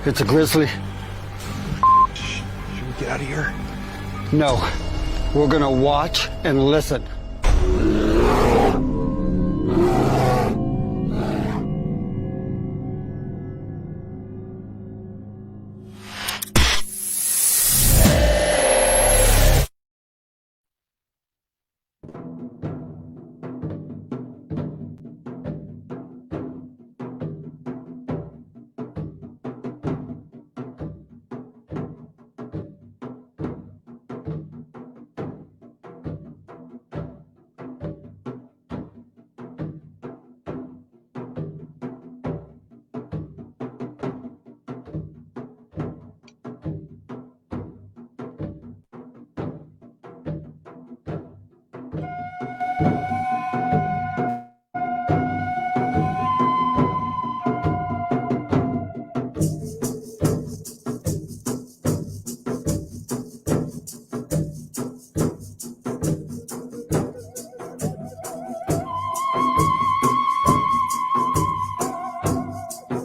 It's a grizzly. Should we get out of here? No. We're gonna watch and listen.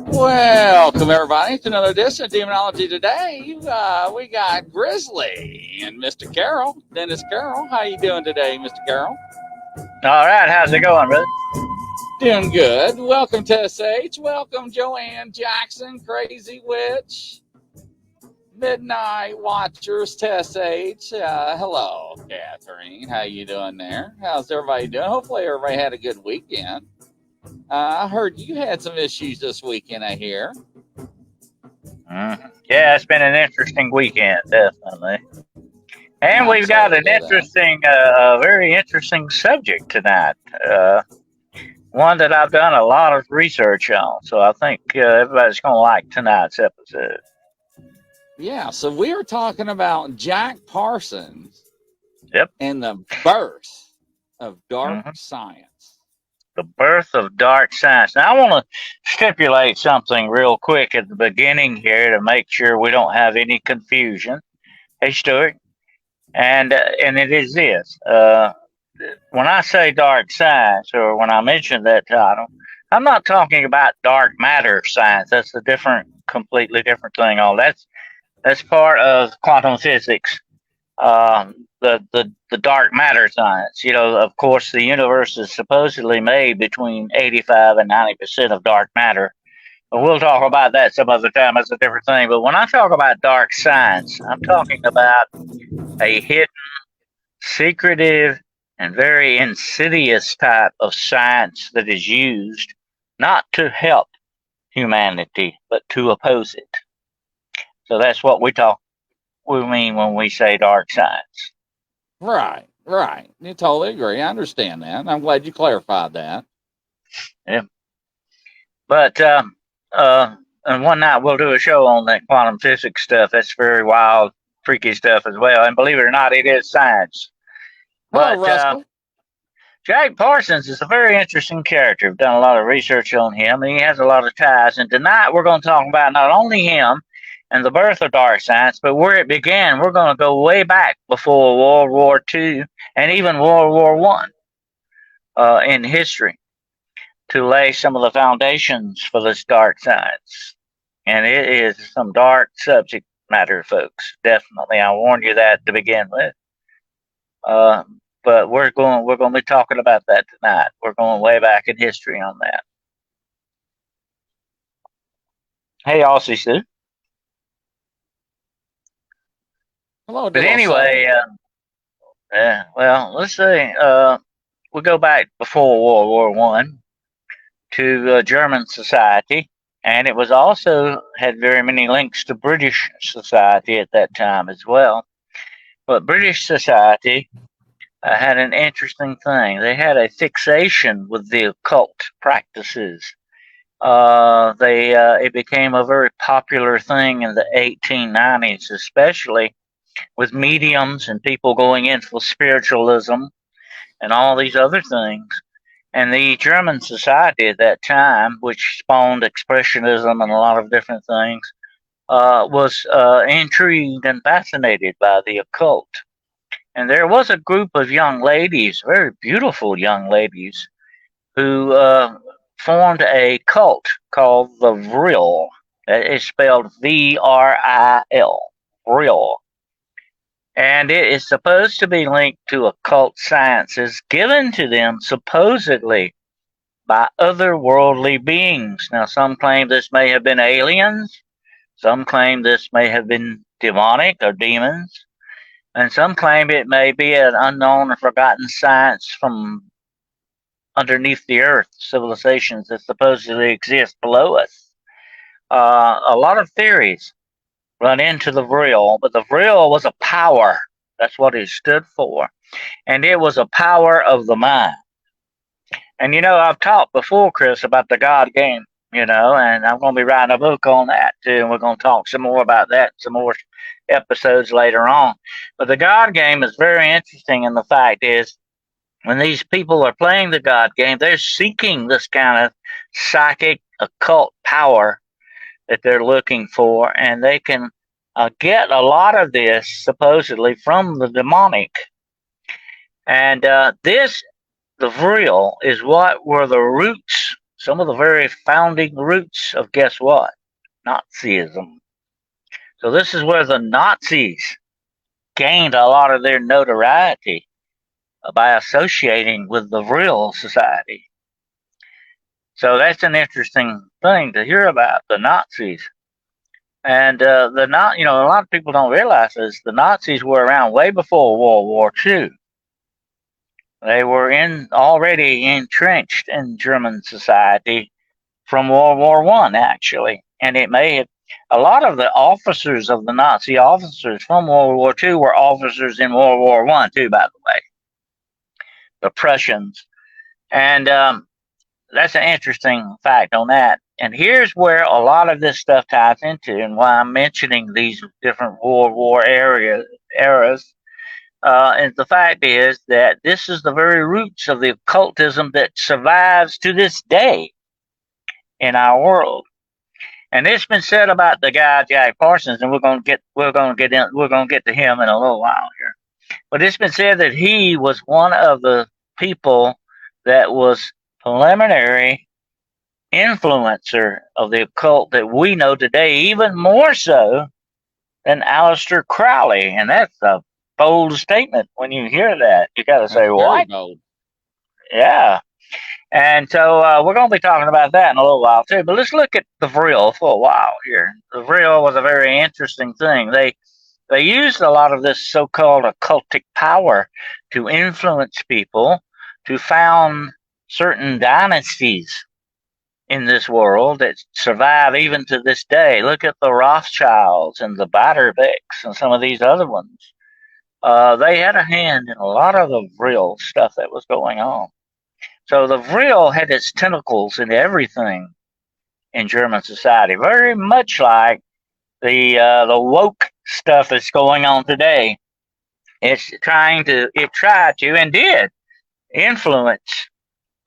Welcome, everybody, to another edition of Demonology Today. We got Grizzly and Mr. Carroll, Dennis Carroll. How you doing today, Mr. Carroll? All right, how's it going, brother? Doing good. Welcome, Tess H. Welcome, Joanne Jackson, Crazy Witch, Midnight Watchers, Tess H. Hello, Catherine. How you doing there? How's everybody doing? Hopefully, everybody had a good weekend. I heard you had some issues this weekend, I hear. Yeah, it's been an interesting weekend, definitely. And we've got an interesting, very interesting subject tonight. One that I've done a lot of research on. So I think everybody's going to like tonight's episode. Yeah, so we are talking about Jack Parsons. Yep. And the birth of dark science. The birth of dark science. Now, I want to stipulate something real quick at the beginning here to make sure we don't have any confusion. Hey, Stuart. And it is this. When I say dark science, or when I mention that title, I'm not talking about dark matter science. That's a completely different thing. That's part of quantum physics. The dark matter science. You know, of course, the universe is supposedly made between 85 and 90% of dark matter. But we'll talk about that some other time. That's a different thing. But when I talk about dark science, I'm talking about a hidden, secretive, and very insidious type of science that is used not to help humanity, but to oppose it. So that's what we mean when we say dark science. Right. You totally agree. I understand that. I'm glad you clarified that. Yeah. But, and one night we'll do a show on that quantum physics stuff. That's very wild, freaky stuff as well. And believe it or not, it is science. But Jack Parsons is a very interesting character. I've done a lot of research on him, and he has a lot of ties. And tonight we're going to talk about not only him and the birth of dark science, but where it began. We're going to go way back before World War II and even World War I in history. to lay some of the foundations for this dark science. And it is some dark subject matter, folks. Definitely, I warned you that to begin with. But we're going to be talking about that tonight. We're going way back in history on that. Hey, Aussie Sue. Hello, But little anyway, well, let's say we go back before World War One to German society, and it was also had very many links to British society at that time as well. But British society had an interesting thing. They had a fixation with the occult practices. It became a very popular thing in the 1890s, especially with mediums and people going in for spiritualism and all these other things. And the German society at that time, which spawned expressionism and a lot of different things, was intrigued and fascinated by the occult. And there was a group of young ladies, very beautiful young ladies, who formed a cult called the Vril. It's spelled V-R-I-L, Vril. And it is supposed to be linked to occult sciences given to them supposedly by otherworldly beings. Now, some claim this may have been aliens, some claim this may have been demonic or demons, and some claim it may be an unknown or forgotten science from underneath the earth, civilizations that supposedly exist below us. A lot of theories run into the Vril, but the Vril was a power. That's what it stood for. And it was a power of the mind. And I've talked before, Chris, about the God game, and I'm going to be writing a book on that too. And we're going to talk some more about that, some more episodes later on. But the God game is very interesting. And the fact is, when these people are playing the God game, they're seeking this kind of psychic occult power that they're looking for. And they can get a lot of this supposedly from the demonic. And the Vril is what were the roots, some of the very founding roots of guess what? Nazism. So this is where the Nazis gained a lot of their notoriety by associating with the Vril Society. So that's an interesting thing to hear about, the Nazis. And a lot of people don't realize this. The Nazis were around way before World War II. They were already entrenched in German society from World War I, actually. And it may have, a lot of the officers of the Nazi officers from World War II were officers in World War I, too, by the way. The Prussians. And that's an interesting fact on that. And here's where a lot of this stuff ties into, and why I'm mentioning these different World War eras. And the fact is that this is the very roots of the occultism that survives to this day in our world. And it's been said about the guy Jack Parsons, and we're going to get to him in a little while here. But it's been said that he was one of the people that was preliminary influencer of the occult that we know today, even more so than Aleister Crowley. And that's a bold statement. When you hear that, you got to say, what? Bold. Yeah. And so we're going to be talking about that in a little while too. But let's look at the Vril for a while here. The Vril was a very interesting thing. They used a lot of this so-called occultic power to influence people to found certain dynasties in this world that survive even to this day. Look at the Rothschilds and the Beiderbecks and some of these other ones. They had a hand in a lot of the Vril stuff that was going on. So the Vril had its tentacles in everything in German society, very much like the woke stuff that's going on today. It tried to and did influence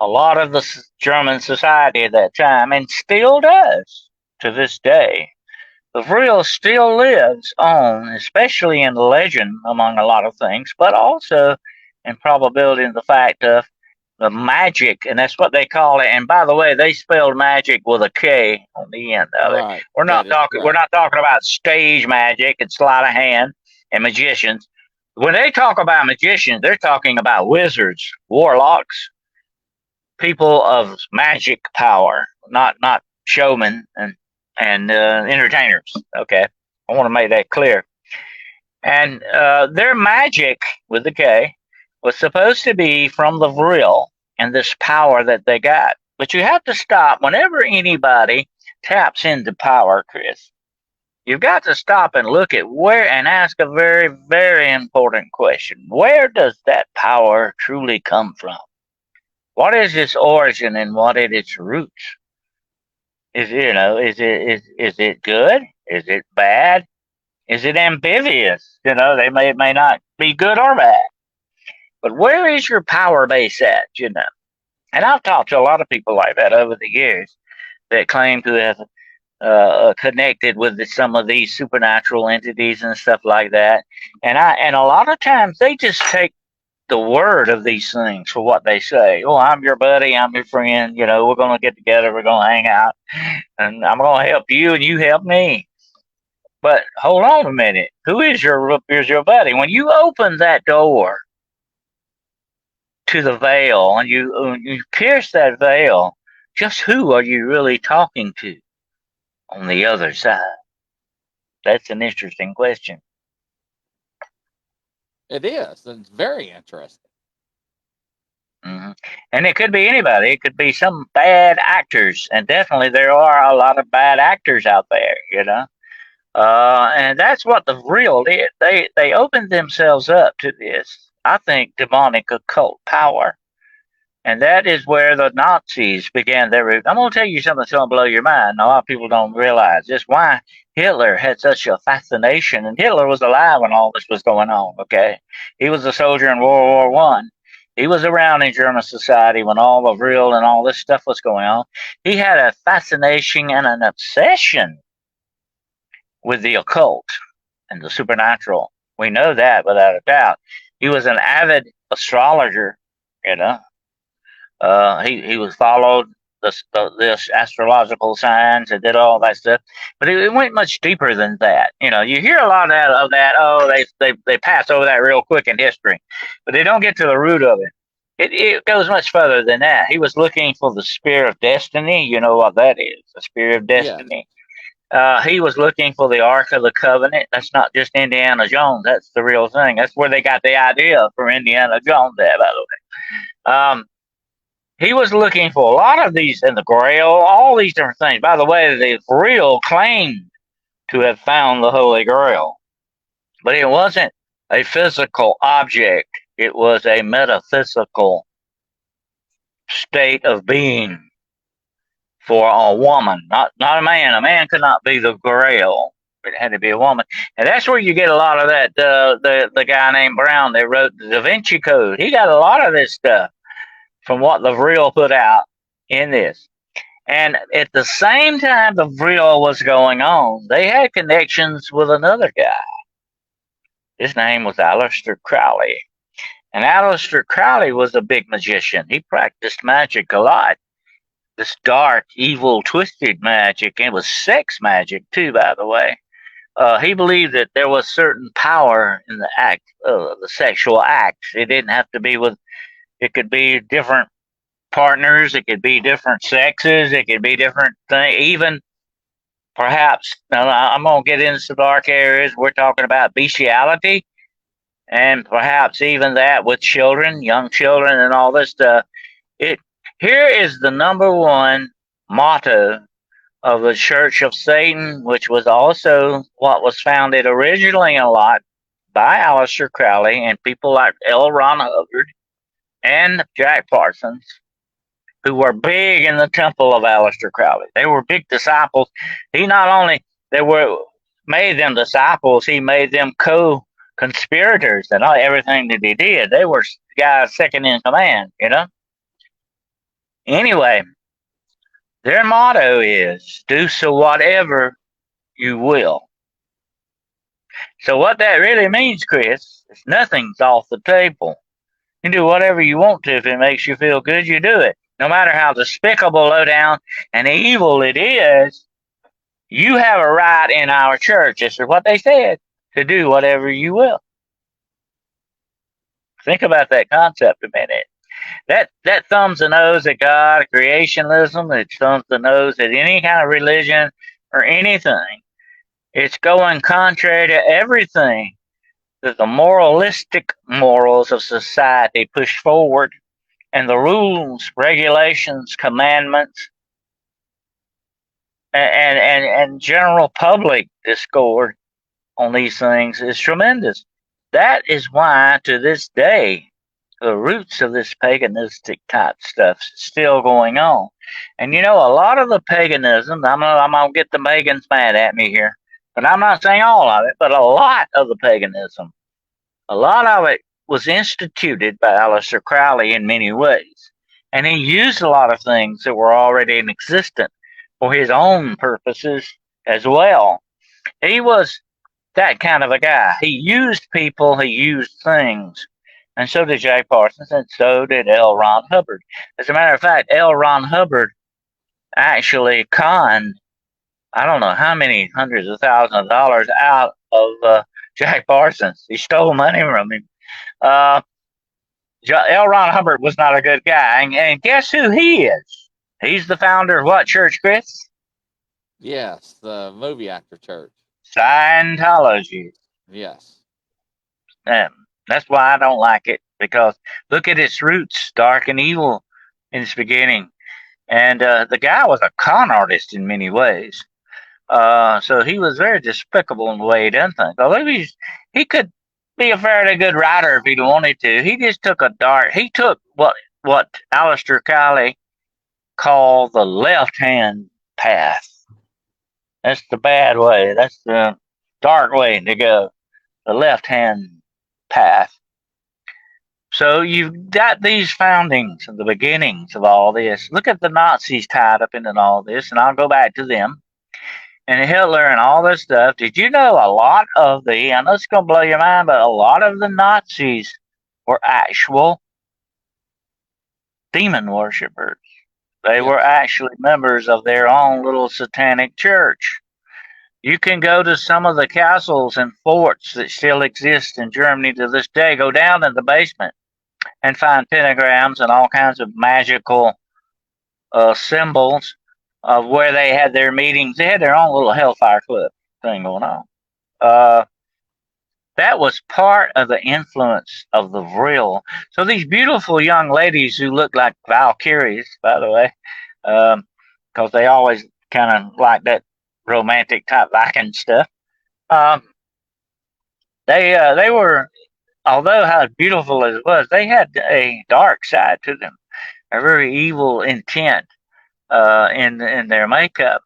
a lot of the German society at that time, and still does to this day. The Vril still lives on, especially in legend among a lot of things, but also in probability in the fact of magic, and that's what they call it. And by the way, they spelled magic with a K on the end of it. Right. We're not That is talking. We're correct. not talking about stage magic and sleight of hand and magicians. When they talk about magicians, they're talking about wizards, warlocks, people of magic power, not showmen and entertainers. Okay, I want to make that clear. And their magic with the K was supposed to be from the real and this power that they got. But you have to stop whenever anybody taps into power, Chris. You've got to stop and look at where and ask a very, very important question. Where does that power truly come from? What is its origin and what is its roots? Is it good? Is it bad? Is it amphibious? They may not be good or bad. But where is your power base at? And I've talked to a lot of people like that over the years that claim to have connected with some of these supernatural entities and stuff like that. And a lot of times they just take the word of these things for what they say. Oh, I'm your buddy, I'm your friend. We're gonna get together, we're gonna hang out, and I'm gonna help you, and you help me. But hold on a minute. Who is your buddy? When you open that door to the veil and you pierce that veil, just who are you really talking to on the other side? That's an interesting question. It is. It's very interesting. hmm And it could be anybody. It could be some bad actors, and definitely there are a lot of bad actors out there. And that's what the real did. They opened themselves up to this, I think, demonic occult power. And that is where the Nazis began their. I'm going to tell you something that's going to blow your mind. A lot of people don't realize just why Hitler had such a fascination. And Hitler was alive when all this was going on. Okay, he was a soldier in World War One. He was around in German society when all the real and all this stuff was going on. He had a fascination and an obsession with the occult and the supernatural. We know that without a doubt. He was an avid astrologer. You know, he was followed this astrological signs and did all that stuff, but it went much deeper than that. You hear a lot of that. Oh, they pass over that real quick in history, but they don't get to the root of it. It goes much further than that. He was looking for the spear of destiny. You know what that is? The spear of destiny. Yeah. He was looking for the Ark of the Covenant. That's not just Indiana Jones. That's the real thing. That's where they got the idea for Indiana Jones there, by the way. He was looking for a lot of these in the Grail, all these different things. By the way, the real claimed to have found the Holy Grail, but it wasn't a physical object. It was a metaphysical state of being for a woman, not a man. A man could not be the Grail. It had to be a woman, and that's where you get a lot of that. The guy named Brown that wrote the Da Vinci Code. He got a lot of this stuff from what the real put out in this. And at the same time the real was going on, they had connections with another guy. His name was Aleister Crowley. And Aleister Crowley was a big magician. He practiced magic a lot. This dark, evil, twisted magic. And it was sex magic, too, by the way. He believed that there was certain power in the act, the sexual act. It didn't have to be with. It could be different partners. It could be different sexes. It could be different things. Even perhaps, now I'm going to get into some dark areas. We're talking about bestiality and perhaps even that with children, young children and all this stuff. Here is the number one motto of the Church of Satan, which was also what was founded originally a lot by Aleister Crowley and people like L. Ron Hubbard and Jack Parsons, who were big in the temple of Aleister Crowley. They were big disciples. He not only made them disciples, he made them co-conspirators and everything that he did. They were guys second in command, Anyway, their motto is, do so whatever you will. So what that really means, Chris, is nothing's off the table. You do whatever you want to if it makes you feel good. You do it, no matter how despicable, low down, and evil it is. You have a right in our church. This is what they said, to do whatever you will. Think about that concept a minute. That thumbs the nose at God, creationism. It thumbs the nose at any kind of religion or anything. It's going contrary to everything that the moralistic morals of society push forward, and the rules, regulations, commandments, and general public discord on these things is tremendous. That is why, to this day, the roots of this paganistic type stuff is still going on. And you know, a lot of the paganism, I'm gonna get the pagans mad at me here, but I'm not saying all of it, but a lot of the paganism, a lot of it was instituted by Aleister Crowley in many ways. And he used a lot of things that were already in existence for his own purposes as well. He was that kind of a guy. He used people, he used things. And so did Jay Parsons, and so did L. Ron Hubbard. As a matter of fact, L. Ron Hubbard actually conned, I don't know how many hundreds of thousands of dollars out of Jack Parsons. He stole money from him. Uh, L. Ron Hubbard was not a good guy. And guess who he is? He's the founder of what church, Chris? Yes, the movie actor church. Scientology. Yes. That's why I don't like it, because look at its roots, dark and evil in its beginning. And the guy was a con artist in many ways. So he was very despicable in the way he done things. Although he could be a fairly good writer if he wanted to. He just took he took what Aleister Crowley called the left-hand path. That's the bad way. That's the dark way to go. The left-hand path. So you've got these foundings and the beginnings of all this. Look at the Nazis tied up in all this, and I'll go back to them. And Hitler and all this stuff. Did you know a lot of I know it's going to blow your mind, but a lot of the Nazis were actual demon worshippers. They were actually members of their own little satanic church. You can go to some of the castles and forts that still exist in Germany to this day. Go down in the basement and find pentagrams and all kinds of magical symbols of where they had their meetings. They had their own little Hellfire Club thing going on. That was part of the influence of the Vril. So these beautiful young ladies who look like Valkyries, by the way, because they always kind of like that romantic type Viking stuff. They were, although how beautiful it was, they had a dark side to them, a very evil intent in their makeup.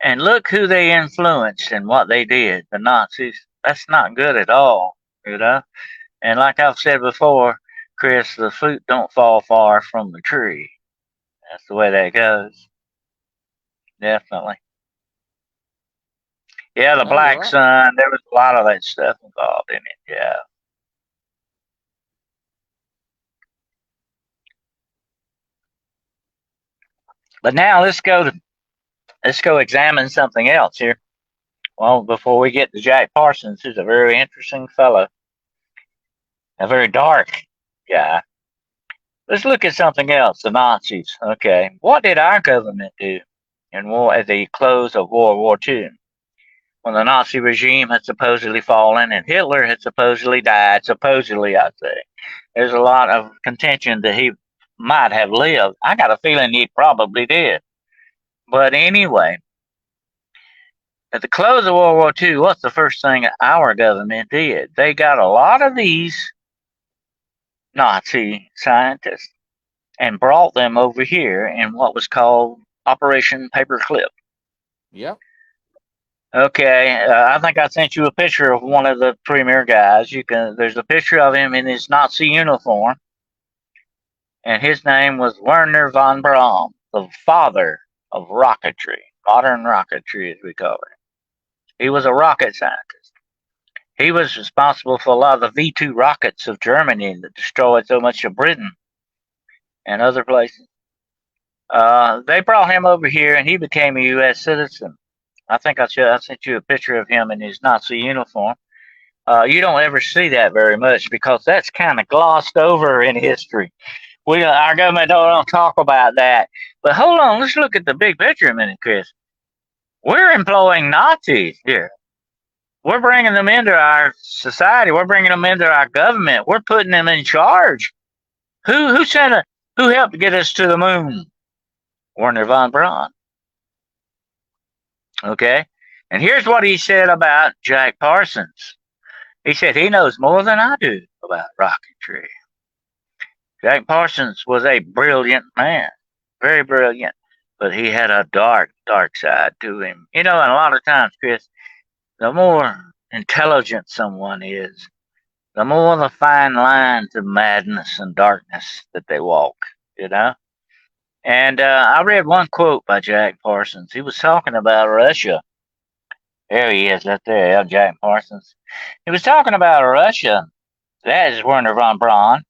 And look who they influenced and what they did, the Nazis. That's not good at all, you know. And like I've said before, Chris, the fruit don't fall far from the tree. That's the way that goes. Definitely. Yeah, the Black Sun, there was a lot of that stuff involved in it, yeah. But now let's go examine something else here. Well, before we get to Jack Parsons, who's a very interesting fellow, a very dark guy. Let's look at something else, the Nazis. Okay, what did our government do at the close of World War II? When the Nazi regime had supposedly fallen and Hitler had supposedly died, supposedly, I say. There's a lot of contention that he might have lived. I got a feeling he probably did. But anyway, at the close of World War II, what's the first thing our government did? They got a lot of these Nazi scientists and brought them over here in what was called Operation Paperclip. Yep. Okay, I think I sent you a picture of one of the premier guys. There's a picture of him in his Nazi uniform, and his name was Werner von Braun, the father of rocketry, modern rocketry as we call it. He was a rocket scientist. He was responsible for a lot of the V-2 rockets of Germany that destroyed so much of Britain and other places. They brought him over here, and he became a U.S. citizen. I think I sent you a picture of him in his Nazi uniform. You don't ever see that very much because that's kind of glossed over in history. Our government don't talk about that. But hold on, let's look at the big picture a minute, Chris. We're employing Nazis here. We're bringing them into our society. We're bringing them into our government. We're putting them in charge. Who helped get us to the moon? Werner von Braun. Okay? And here's what he said about Jack Parsons. He said he knows more than I do about rocketry. Jack Parsons was a brilliant man, very brilliant, but he had a dark, dark side to him. And a lot of times, Chris, the more intelligent someone is, the more the fine lines of madness and darkness that they walk, And I read one quote by Jack Parsons. He was talking about Russia. There he is, right there, Jack Parsons. He was talking about Russia. That is Werner von Braun.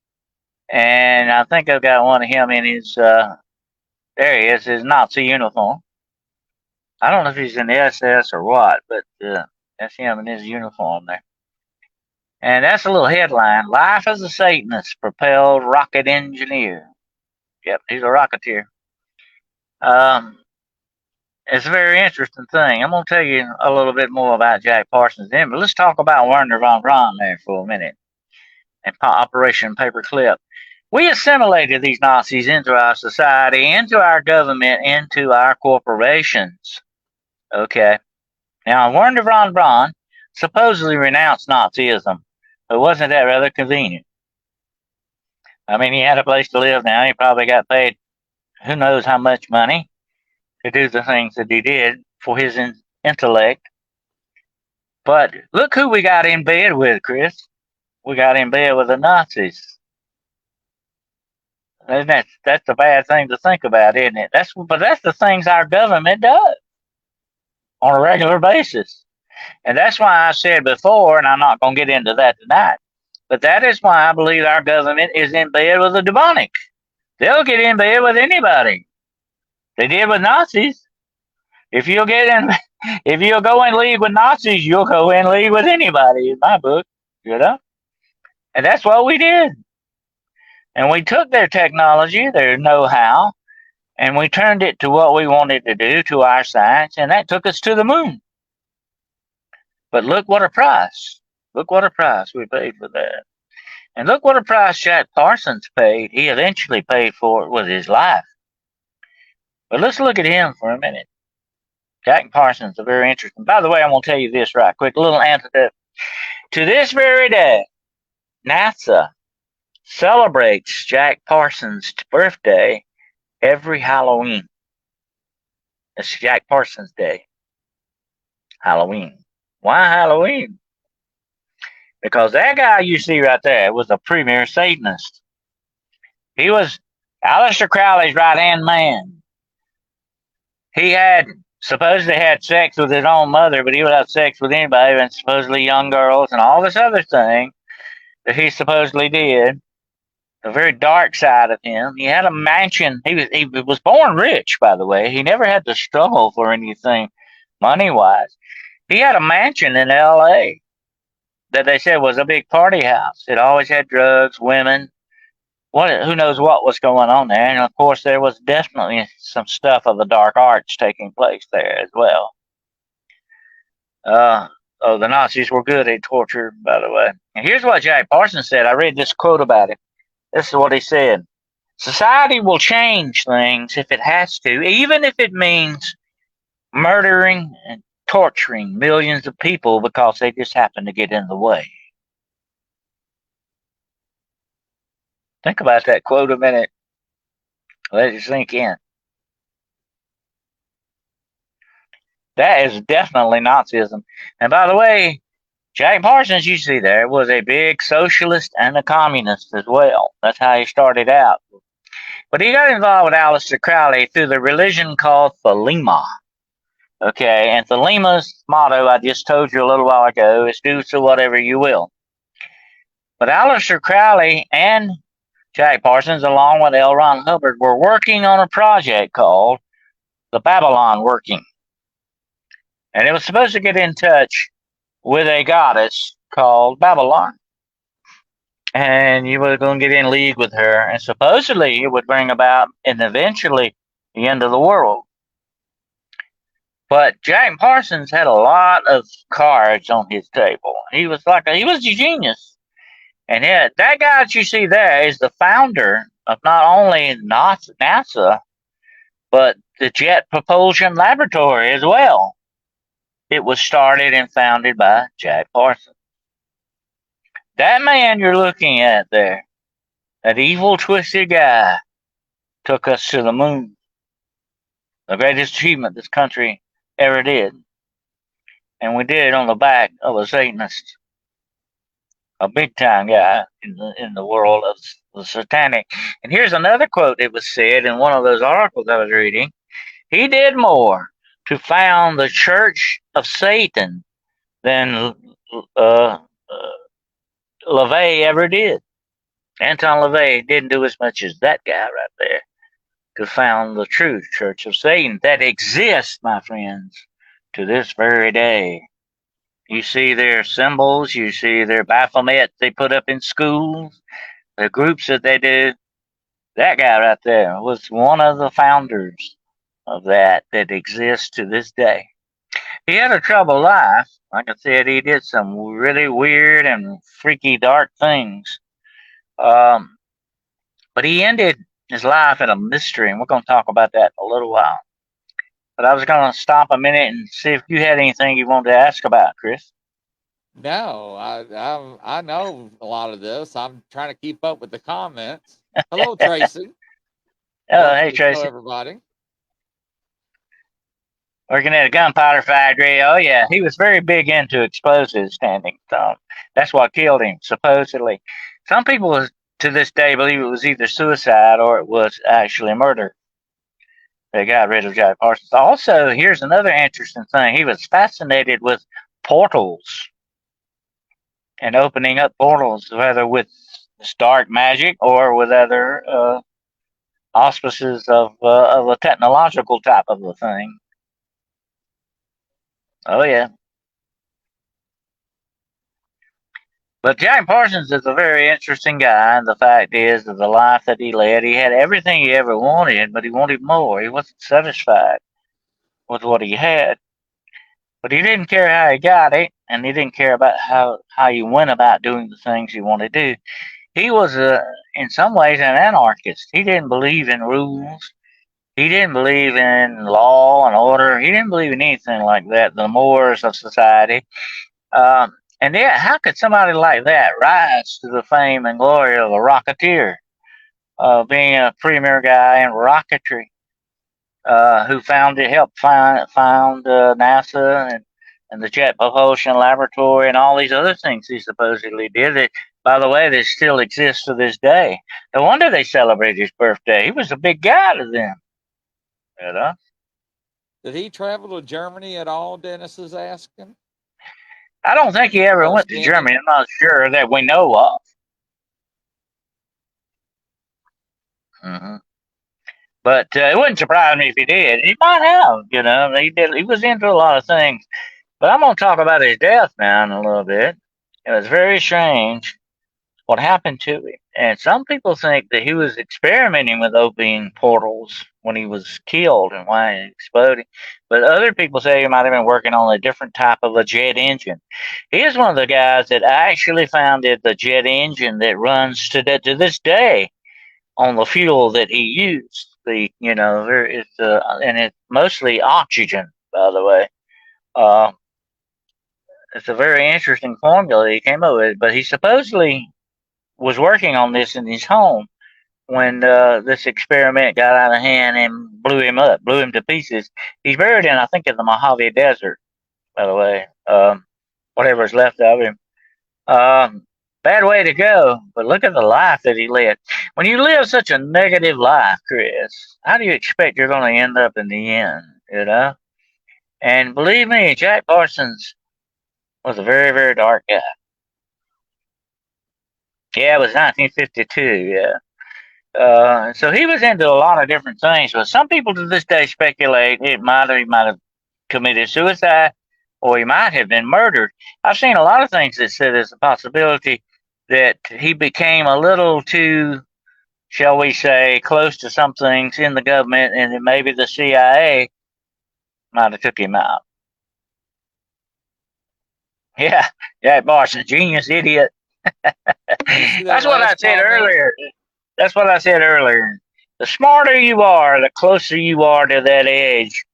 And I think I've got one of him in his, there he is, his Nazi uniform. I don't know if he's in the SS or what, but that's him in his uniform there. And that's a little headline, Life as a Satanist, Propelled Rocket Engineer. Yep, he's a rocketeer. It's a very interesting thing. I'm going to tell you a little bit more about Jack Parsons then, but let's talk about Werner von Braun there for a minute and Operation Paperclip. We assimilated these Nazis into our society, into our government, into our corporations. Okay. Now, Werner von Braun supposedly renounced Nazism, but wasn't that rather convenient? I mean, he had a place to live now. He probably got paid who knows how much money to do the things that he did for his intellect. But look who we got in bed with, Chris. We got in bed with the Nazis. And that's a bad thing to think about, isn't it? But that's the things our government does on a regular basis. And that's why I said before, and I'm not going to get into that tonight, but that is why I believe our government is in bed with the demonic. They'll get in bed with anybody. They did with Nazis. If you'll go in league with Nazis, you'll go in league with anybody in my book, And that's what we did. And we took their technology, their know-how, and we turned it to what we wanted to do, to our science, and that took us to the moon. But look what a price. Look what a price we paid for that. And look what a price Jack Parsons paid. He eventually paid for it with his life. But let's look at him for a minute. Jack Parsons is very interesting. By the way, I'm going to tell you this right quick, a little antidote. To this very day, NASA celebrates Jack Parsons' birthday every Halloween. It's Jack Parsons' Day. Halloween. Why Halloween? Because that guy you see right there was a premier Satanist. He was Aleister Crowley's right-hand man. He supposedly had sex with his own mother, but he would have sex with anybody, and supposedly young girls and all this other thing that he supposedly did. A very dark side of him. He had a mansion. He was born rich, by the way. He never had to struggle for anything money-wise. He had a mansion in L.A. that they said was a big party house. It always had drugs, women. Who knows what was going on there? And, of course, there was definitely some stuff of the dark arts taking place there as well. The Nazis were good at torture, by the way. And here's what Jack Parsons said. I read this quote about him. This is what he said. Society will change things if it has to, even if it means murdering and torturing millions of people because they just happen to get in the way. Think about that quote a minute. Let it sink in. That is definitely Nazism. And by the way, Jack Parsons, you see there, was a big socialist and a communist as well. That's how he started out. But he got involved with Aleister Crowley through the religion called Thelema. Okay, and Thalima's motto I just told you a little while ago is do so whatever you will. But Aleister Crowley and Jack Parsons, along with L. Ron Hubbard, were working on a project called the Babylon Working. And it was supposed to get in touch with a goddess called Babylon. And you were going to get in league with her, and supposedly it would bring about and eventually the end of the world. But Jack Parsons had a lot of cards on his table. He was a genius. And that guy that you see there is the founder of not only NASA, but the Jet Propulsion Laboratory as well. It was started and founded by Jack Parsons. That man you're looking at there, that evil, twisted guy, took us to the moon. The greatest achievement this country ever did. And we did it on the back of a Satanist, a big time guy in the world of the satanic. And here's another quote that was said in one of those articles I was reading. He did more to found the Church of Satan than LaVey ever did. Anton LaVey didn't do as much as that guy right there to found the true Church of Satan that exists, my friends, to this very day. You see their symbols, you see their Baphomet they put up in schools, the groups that they do. That guy right there was one of the founders of that exists to this day. He had a troubled life. Like I said, he did some really weird and freaky, dark things. But he ended his life in a mystery, and we're going to talk about that in a little while. But I was going to stop a minute and see if you had anything you wanted to ask about, Chris. No, I know a lot of this. I'm trying to keep up with the comments. Hello, Tracy. Hey, Tracy. Hello, everybody. Working at a gunpowder factory. Oh, yeah. He was very big into explosives, standing Tom. That's what killed him, supposedly. Some people to this day believe it was either suicide or it was actually murder. They got rid of Jack Parsons. Also, here's another interesting thing. He was fascinated with portals and opening up portals, whether with dark magic or with other auspices of a technological type of a thing. Oh, yeah. But Jack Parsons is a very interesting guy, and the fact is that the life that he led, he had everything he ever wanted, but he wanted more. He wasn't satisfied with what he had. But he didn't care how he got it, and he didn't care about how he went about doing the things he wanted to do. He was, in some ways, an anarchist. He didn't believe in rules. He didn't believe in law and order. He didn't believe in anything like that, the mores of society. And yet, how could somebody like that rise to the fame and glory of a rocketeer, being a premier guy in rocketry, who helped found NASA and the Jet Propulsion Laboratory and all these other things he supposedly did that, by the way, they still exist to this day. No wonder they celebrate his birthday. He was a big guy to them. You know? Did he travel to Germany at all, Dennis is asking? I don't think he ever went to Germany. I'm not sure that we know of. Mm-hmm. But it wouldn't surprise me if he did. He might have, you know. He was into a lot of things. But I'm going to talk about his death now in a little bit. It was very strange what happened to him. And some people think that he was experimenting with opening portals when he was killed and why he exploded. But other people say he might have been working on a different type of a jet engine. He is one of the guys that actually founded the jet engine that runs to this day on the fuel that he used. And it's mostly oxygen, by the way. It's a very interesting formula he came up with, but he supposedly was working on this in his home when this experiment got out of hand and blew him to pieces. He's buried in the Mojave Desert, by the way, whatever's left of him. Bad way to go, but look at the life that he led. When you live such a negative life, Chris, how do you expect you're going to end up in the end, you know? And believe me, Jack Parsons was a very, very dark guy. Yeah, it was 1952. Yeah. So he was into a lot of different things, but some people to this day speculate he might have committed suicide or he might have been murdered. I've seen a lot of things that said there's a possibility that he became a little too, shall we say, close to some things in the government, and that maybe the CIA might have took him out. Yeah, Jack Parsons, genius, idiot. That's what I said earlier. That's what I said earlier. The smarter you are, the closer you are to that edge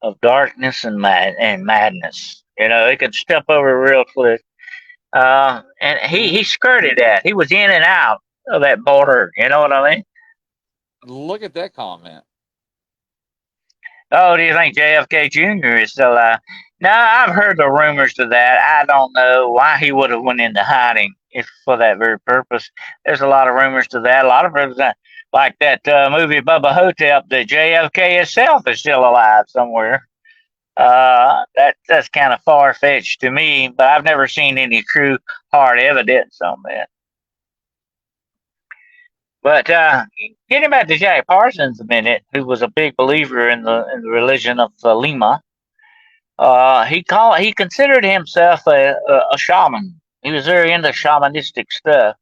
of darkness and madness. You know, he could step over real quick. And he skirted that. He was in and out of that border. You know what I mean? Look at that comment. Oh, do you think JFK Jr. is still alive? No, I've heard the rumors to that. I don't know why he would have went into hiding if for that very purpose. There's a lot of rumors to that. A lot of rumors like that movie Bubba Hotep that JFK himself is still alive somewhere. That's kind of far fetched to me, but I've never seen any true hard evidence on that. But getting back to Jack Parsons a minute, who was a big believer in the religion of Lima, he considered himself a shaman. He was very into shamanistic stuff,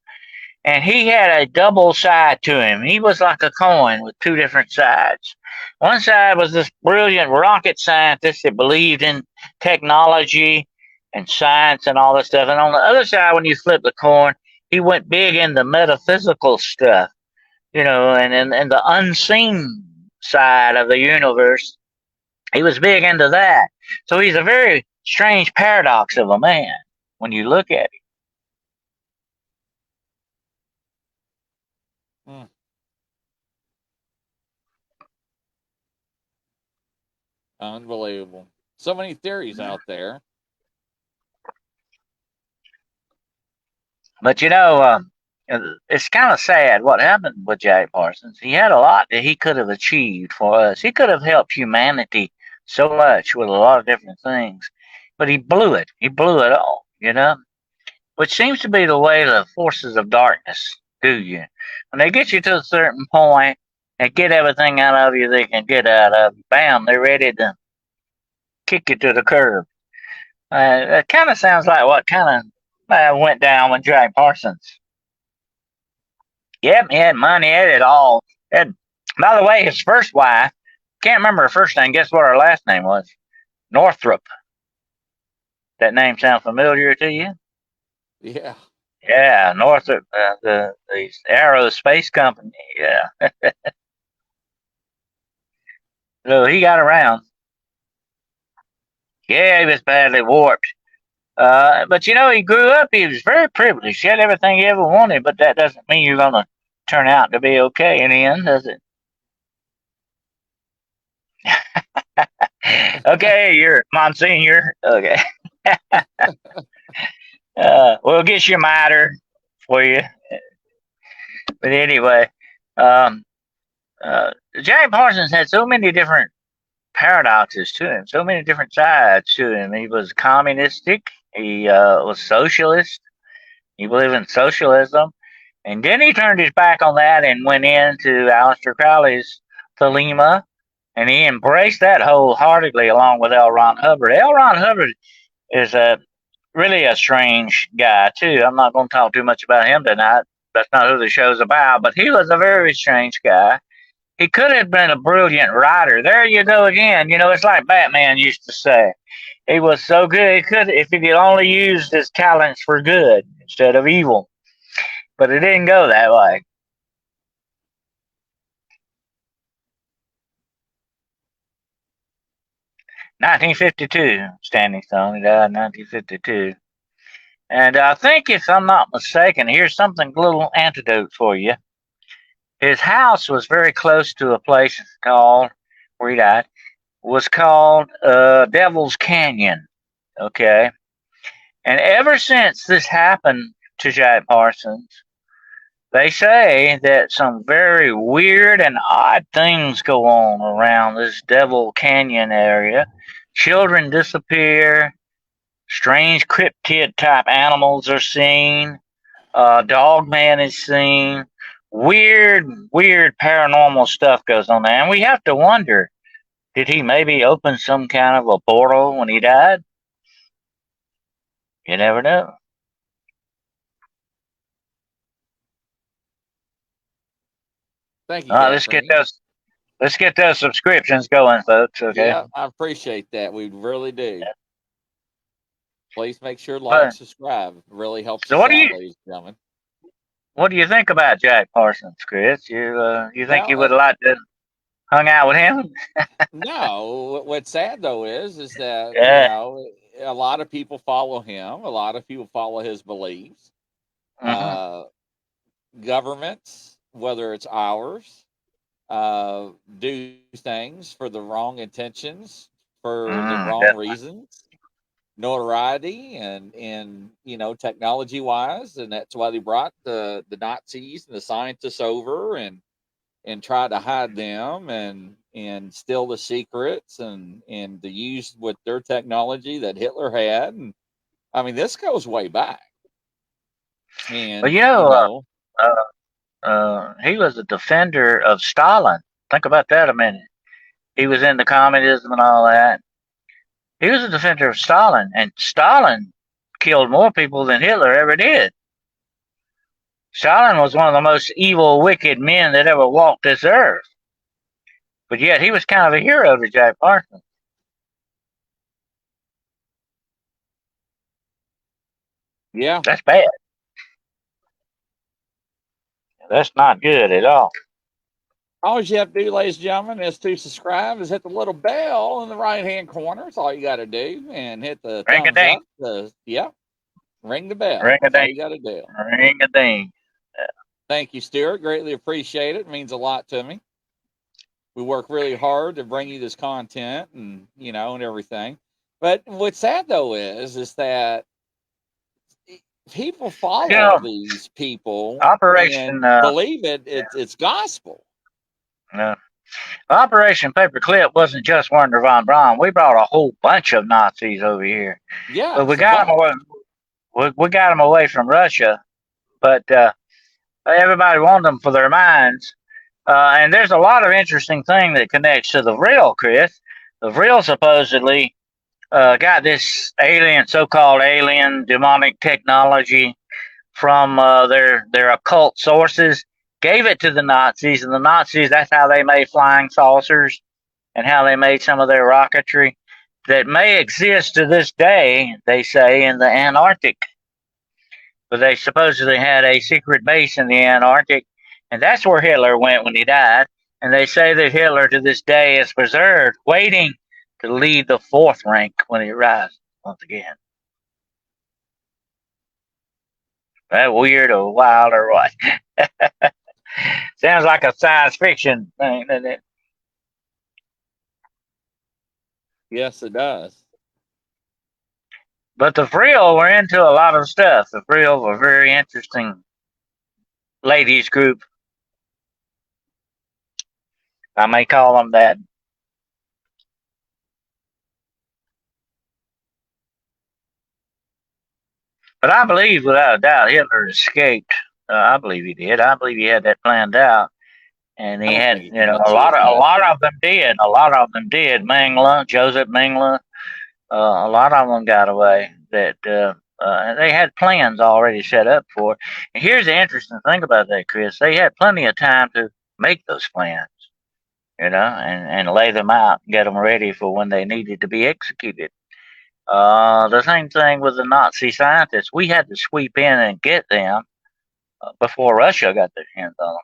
and he had a double side to him. He was like a coin with two different sides. One side was this brilliant rocket scientist that believed in technology and science and all this stuff, and on the other side, when you flip the coin, he went big into metaphysical stuff, you know, and the unseen side of the universe. He was big into that. So he's a very strange paradox of a man when you look at him. Unbelievable. So many theories out there. But you know, it's kind of sad what happened with Jack Parsons. He had a lot that he could have achieved for us. He could have helped humanity so much with a lot of different things, but he blew it. He blew it all, you know, which seems to be the way the forces of darkness do you. When they get you to a certain point and get everything out of you they can get out of you, bam, they're ready to kick you to the curb. That kind of sounds like what kind of went down with Jack Parsons. Yep, he had money, he had it all. By the way, his first wife, can't remember her first name. Guess what her last name was? Northrop. That name sound familiar to you? Yeah. Yeah, Northrop, the aerospace company. Yeah. So he got around. Yeah, he was badly warped. But you know, he grew up. He was very privileged. He had everything he ever wanted. But that doesn't mean you're gonna turn out to be okay in the end, does it? Okay, you're Monsignor. Okay. We'll get your miter for you. But anyway, um, Jack Parsons had so many different paradoxes to him, so many different sides to him. He was communistic. He was socialist. He believed in socialism. And then he turned his back on that and went into Aleister Crowley's Thelema, and he embraced that wholeheartedly along with L. Ron Hubbard. L. Ron Hubbard is really a strange guy, too. I'm not going to talk too much about him tonight. That's not who the show's about, but he was a very strange guy. He could have been a brilliant writer. There you go again. You know, it's like Batman used to say. He was so good, he could, if he could only use his talents for good instead of evil. But it didn't go that way. (1952), Standing Stone. He died in 1952. And I think, if I'm not mistaken, here's something, a little antidote for you. His house was very close to a place called, where he died, was called Devil's Canyon. Okay. And ever since this happened to Jack Parsons, they say that some very weird and odd things go on around this Devil Canyon area. Children disappear. Strange cryptid type animals are seen. Dog man is seen. Weird paranormal stuff goes on there. And we have to wonder, did he maybe open some kind of a portal when he died? You never know. Thank you, All right, Gasoline. let's get those subscriptions going, folks. Okay. Yeah, I appreciate that. We really do. Please make sure like, But subscribe. It really helps so us out, ladies and gentlemen. what do you think about Jack Parsons, Chris? You think Well, you would have liked to hung out with him? no. What's sad though is that Yeah. a lot of people follow him. A lot of people follow his beliefs. Mm-hmm. Uh, Governments, whether it's ours, uh, do things for the wrong intentions, for the wrong Definitely. reasons, notoriety, and technology wise, and that's why they brought the Nazis and the scientists over and try to hide them and steal the secrets and to use with their technology that Hitler had. And I mean, this goes way back, But and he was a defender of Stalin. Think about that a minute. He was into communism and all that. He was a defender of Stalin, and Stalin killed more people than Hitler ever did. Stalin was one of the most evil, wicked men that ever walked this earth. But yet he was kind of a hero to Jack Parsons. yeah. That's bad. That's not good at all. All you have to do, ladies and gentlemen, is to subscribe. Is hit the little bell in the right hand corner. That's all you got to do, and hit the Ring a thumbs ding, up. Ring the bell. ring a That's all ding, you got to do. ring a ding. Thank you, Stuart. Greatly appreciate it. It means a lot to me. We work really hard to bring you this content and everything. But what's sad though is that people You follow know, these people Operation and believe it's gospel. uh, Operation Paperclip wasn't just Werner von Braun. We brought a whole bunch of Nazis over here, but we Yes, a got them bunch. away. We got them away from Russia, but everybody wanted them for their minds. And there's a lot of interesting thing that connects to the Vril, Chris. The Vril supposedly got this alien, so-called alien demonic technology from their occult sources, gave it to the Nazis, and the Nazis, that's how they made flying saucers and how they made some of their rocketry that may exist to this day, they say, in the Antarctic. But they supposedly had a secret base in the Antarctic, and that's where Hitler went when he died. And they say that Hitler to this day is preserved, waiting to lead the fourth rank when he arrives once again. That weird or wild or what? Sounds like a science fiction thing, doesn't it? Yes, it does. But the Vril were into a lot of stuff. The Vril were very interesting ladies group. I may call them that. But I believe without a doubt Hitler escaped. I believe he did. I believe he had that planned out. And I he don't had, think he you know, did too, a but lot of them did. A lot of them did. Mengele, Joseph Mengele, a lot of them got away. That they had plans already set up for. And here's the interesting thing about that, Chris. They had plenty of time to make those plans, and lay them out, get them ready for when they needed to be executed. The same thing with the Nazi scientists. We had to sweep in and get them before Russia got their hands on them.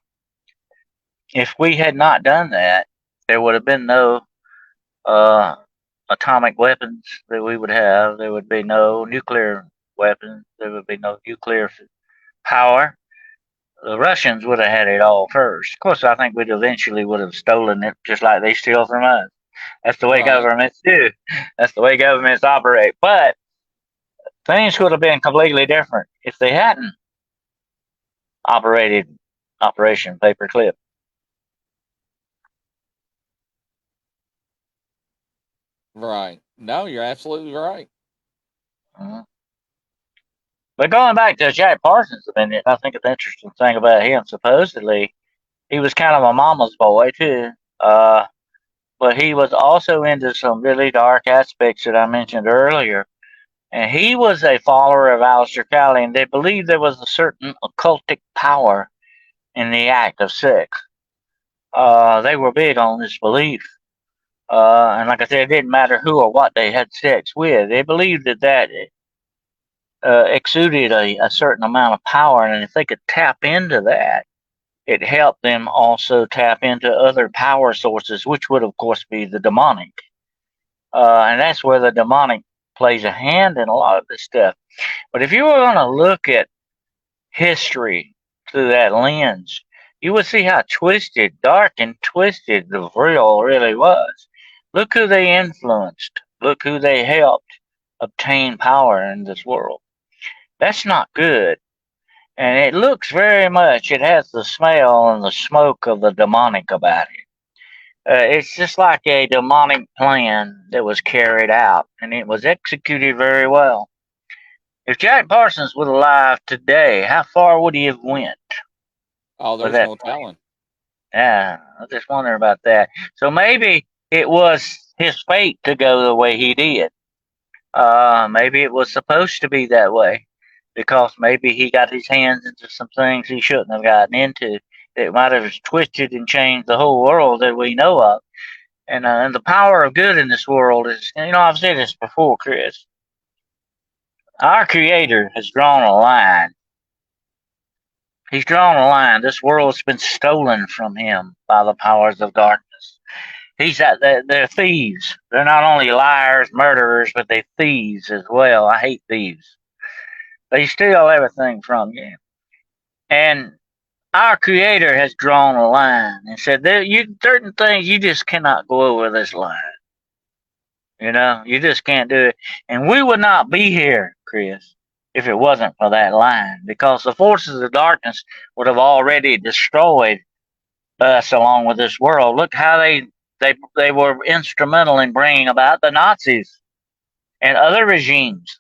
If we had not done that, there would have been no uh, atomic weapons that we would have. There would be no nuclear weapons. There would be no nuclear power. The Russians would have had it all first. Of course, I think we'd eventually would have stolen it, just like they steal from us. That's the way right. governments do. That's the way governments operate. But things could have been completely different if they hadn't operated Operation Paperclip. Right. No, you're absolutely right. Mhm. But going back to Jack Parsons a minute, I think an interesting thing about him, supposedly, he was kind of a mama's boy too. But he was also into some really dark aspects that I mentioned earlier. And he was a follower of Aleister Crowley, and they believed there was a certain occultic power in the act of sex. They were big on this belief. And like I said, it didn't matter who or what they had sex with. They believed that exuded a certain amount of power, and if they could tap into that, it helped them also tap into other power sources, which would, of course, be the demonic. And that's where the demonic plays a hand in a lot of this stuff. But if you were going to look at history through that lens, you would see how twisted, dark and twisted the real really was. Look who they influenced. Look who they helped obtain power in this world. That's not good. And it looks very much, it has the smell and the smoke of the demonic about it. It's just like a demonic plan that was carried out, and it was executed very well. If Jack Parsons was alive today, how far would he have went Oh, with there's that no plan? telling. Yeah, I just wonder about that. So maybe it was his fate to go the way he did. Maybe it was supposed to be that way because maybe he got his hands into some things he shouldn't have gotten into that might have twisted and changed the whole world that we know of. And the power of good in this world is, I've said this before, Chris. Our Creator has drawn a line. He's drawn a line. This world's been stolen from him by the powers of darkness. They're thieves. They're not only liars, murderers, but they're thieves as well. I hate thieves. They steal everything from you. And our Creator has drawn a line and said certain things you just cannot go over this line. You just can't do it. And we would not be here, Chris, if it wasn't for that line, because the forces of darkness would have already destroyed us along with this world. Look how they were instrumental in bringing about the Nazis and other regimes.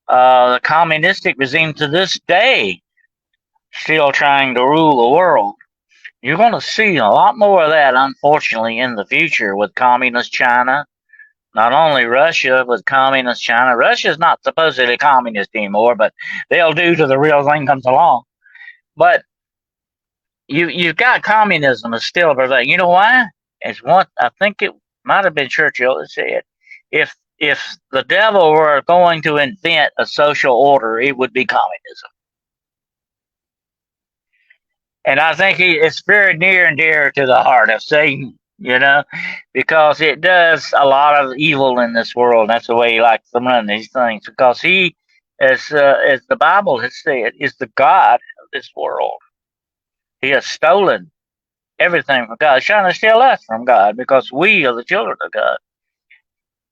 The communistic regime to this day still trying to rule the world. You're going to see a lot more of that, unfortunately, in the future with communist China. Not only Russia, but communist China. Russia's not supposedly communist anymore, but they'll do till the real thing comes along. But you've got communism is still prevailing. You know why? It's one. I think it might have been Churchill that said, if the devil were going to invent a social order, it would be communism. And I think it's very near and dear to the heart of Satan, because it does a lot of evil in this world. That's the way he likes to run these things, because he, as the Bible has said, is the God of this world. He has stolen everything from God. He's trying to steal us from God because we are the children of God.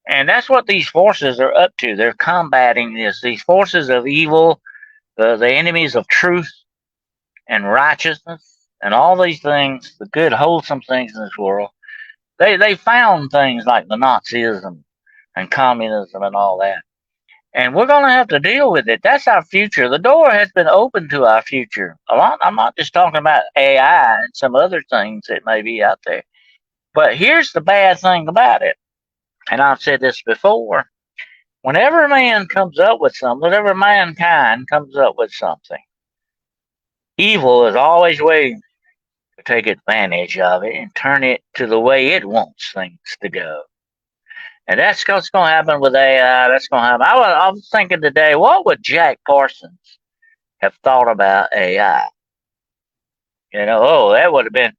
And that's what these forces are up to. They're combating this. These forces of evil, the enemies of truth and righteousness, and all these things, the good, wholesome things in this world, they found things like the Nazism and communism and all that. And we're going to have to deal with it. That's our future. The door has been opened to our future. A lot. I'm not just talking about AI and some other things that may be out there. But here's the bad thing about it. And I've said this before. Whenever man comes up with something, whenever mankind comes up with something, evil is always waiting to take advantage of it and turn it to the way it wants things to go. And that's what's going to happen with AI. That's going to happen. I was thinking today, what would Jack Parsons have thought about AI? That would have been,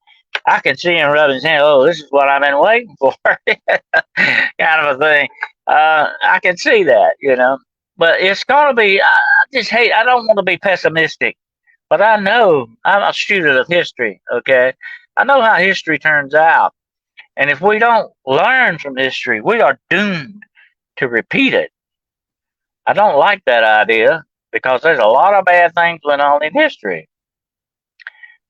I can see him rubbing his hand, this is what I've been waiting for, kind of a thing. I can see that, But it's going to be, I don't want to be pessimistic, but I know, I'm a student of history, okay? I know how history turns out. And if we don't learn from history, we are doomed to repeat it. I don't like that idea because there's a lot of bad things went on in history.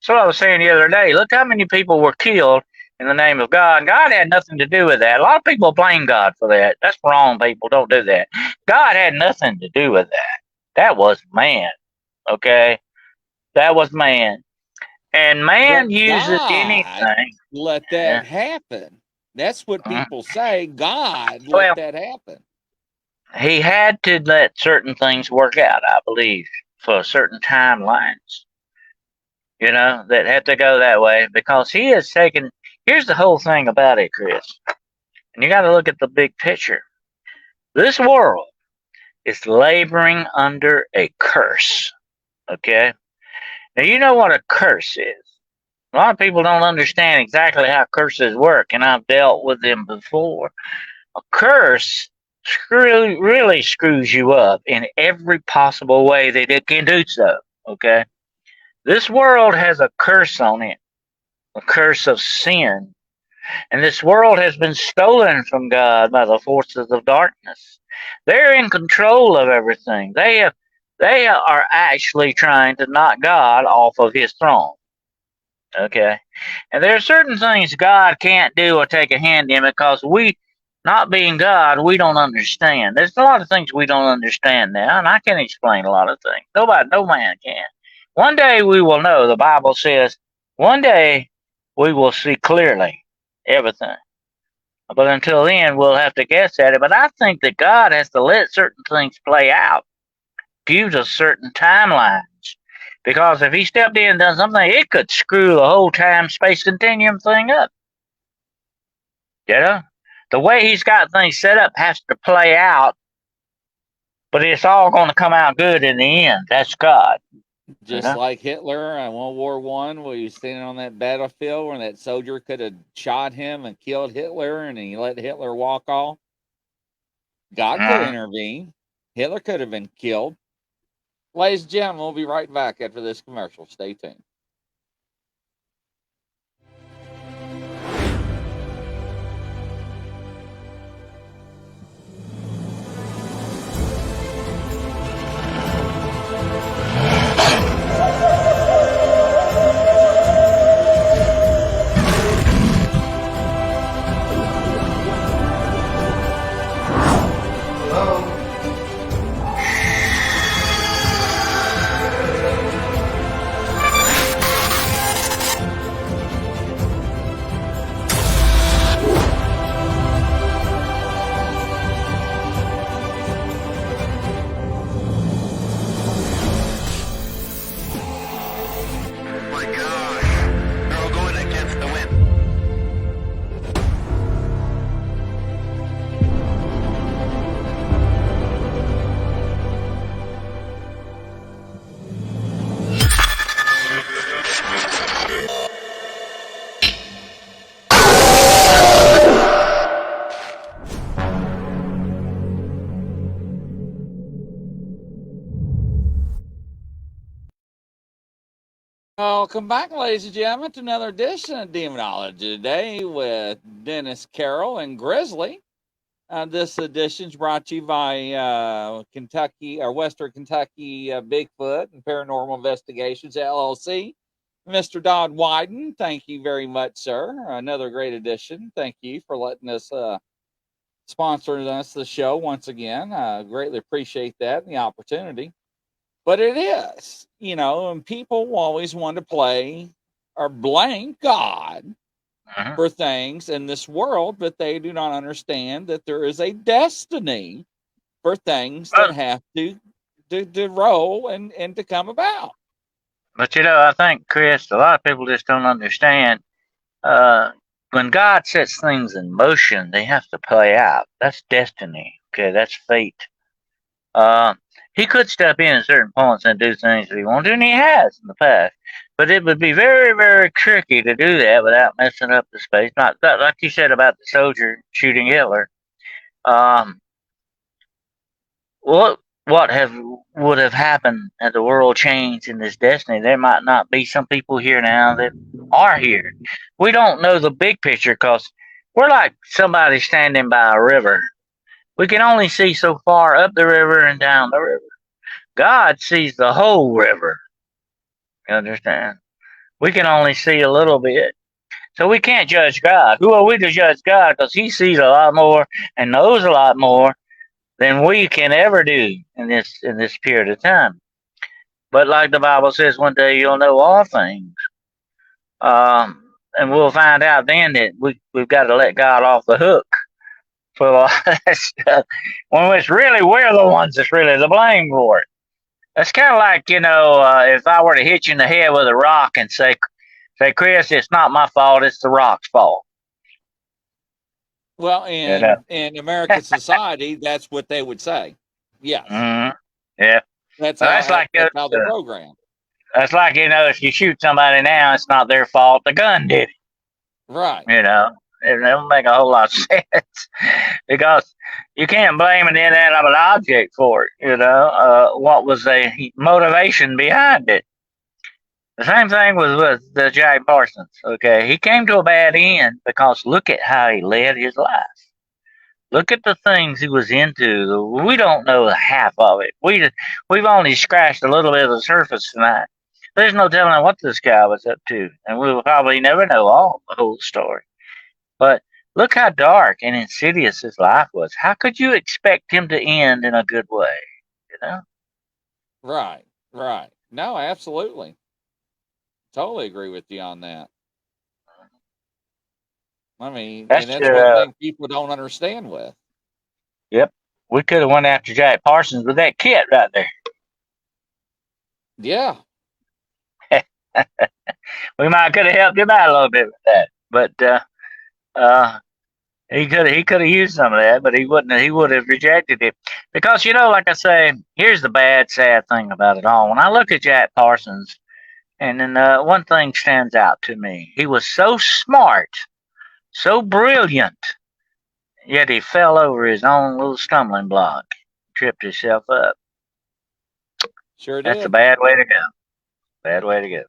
So I was saying the other day, look how many people were killed in the name of God. God had nothing to do with that. A lot of people blame God for that. That's wrong, people. Don't do that. God had nothing to do with that. That was man. Okay? That was man. And man But uses God anything. let Yeah. that happen. That's what people say. God let Well, that happen. he had to let certain things work out, I believe, for certain timelines, that had to go that way because he has taken. Here's the whole thing about it, Chris. And you got to look at the big picture. This world is laboring under a curse. Okay? Now, you know what a curse is. A lot of people don't understand exactly how curses work, and I've dealt with them before. A curse really screws you up in every possible way that it can do so. Okay? This world has a curse on it, a curse of sin. And this world has been stolen from God by the forces of darkness. They're in control of everything. They are actually trying to knock God off of his throne. Okay? And there are certain things God can't do or take a hand in because we, not being God, we don't understand. There's a lot of things we don't understand now, and I can explain a lot of things. No man can. One day we will know. The Bible says, one day we will see clearly everything. But until then, we'll have to guess at it. But I think that God has to let certain things play out due to certain timelines. Because if he stepped in and done something, it could screw the whole time space continuum thing up. The way he's got things set up has to play out, but it's all going to come out good in the end. That's God. Just like Hitler in World War One, where he was standing on that battlefield where that soldier could have shot him and killed Hitler, and he let Hitler walk off. God could intervene. Hitler could have been killed. Ladies and gentlemen, we'll be right back after this commercial. Stay tuned. Welcome back, ladies and gentlemen, to another edition of Demonology Today with Dennis Carroll and Grizzly. This edition is brought to you by Kentucky or Western Kentucky Bigfoot and Paranormal Investigations LLC. Mr. Dodd Wyden, thank you very much, sir. Another great edition. Thank you for letting us sponsor us the show once again. Greatly appreciate that and the opportunity. But it is, and people always want to play or blame God for things in this world, but they do not understand that there is a destiny for things that have to roll and to come about. But I think, Chris, a lot of people just don't understand. When God sets things in motion, they have to play out. That's destiny. Okay, that's fate. He could step in at certain points and do things that he wanted to, and he has in the past. But it would be very, very tricky to do that without messing up the space. Not like you said about the soldier shooting Hitler. What would have happened had the world changed in this destiny? There might not be some people here now that are here. We don't know the big picture because we're like somebody standing by a river. We can only see so far up the river and down the river. God sees the whole river. You understand? We can only see a little bit. So we can't judge God. Who are we to judge God? Because He sees a lot more and knows a lot more than we can ever do in this period of time. But like the Bible says, one day you'll know all things. And we'll find out then that we've got to let God off the hook for all that stuff. When it's really we're the ones that's really the blame for it. It's kind of like, if I were to hit you in the head with a rock and say, Chris, it's not my fault, it's the rock's fault. Well, You know? in American society, that's what they would say. Yes. Mm-hmm. Yeah. That's Well, how they're programmed. That's like, if you shoot somebody now, it's not their fault. The gun did it. Right. It don't make a whole lot of sense because you can't blame an inanimate object for it. What was the motivation behind it? The same thing was with the Jack Parsons. Okay, he came to a bad end because look at how he led his life. Look at the things he was into. We don't know half of it. We've only scratched a little bit of the surface tonight. There's no telling what this guy was up to, and we will probably never know all the whole story. But look how dark and insidious his life was. How could you expect him to end in a good way? Right. Right. No, absolutely. Totally agree with you on that. I mean, and that's one thing people don't understand with. Yep. We could have went after Jack Parsons with that kit right there. Yeah. We might could have helped him out a little bit with that. But he could have used some of that, but he wouldn't. He would have rejected it because like I say, here's the bad, sad thing about it all. When I look at Jack Parsons, and then one thing stands out to me: he was so smart, so brilliant, yet he fell over his own little stumbling block, tripped himself up. Sure did. That's a bad way to go. Bad way to go.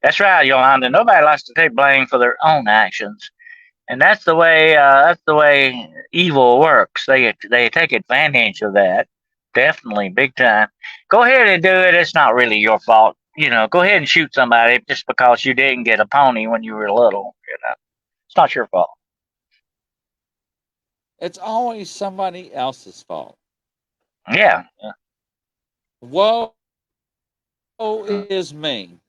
That's right, Yolanda. Nobody likes to take blame for their own actions. And that's the way evil works. They take advantage of that, definitely, big time. Go ahead and do it. It's not really your fault. Go ahead and shoot somebody just because you didn't get a pony when you were little. It's not your fault. It's always somebody else's fault. Yeah. Woe is me.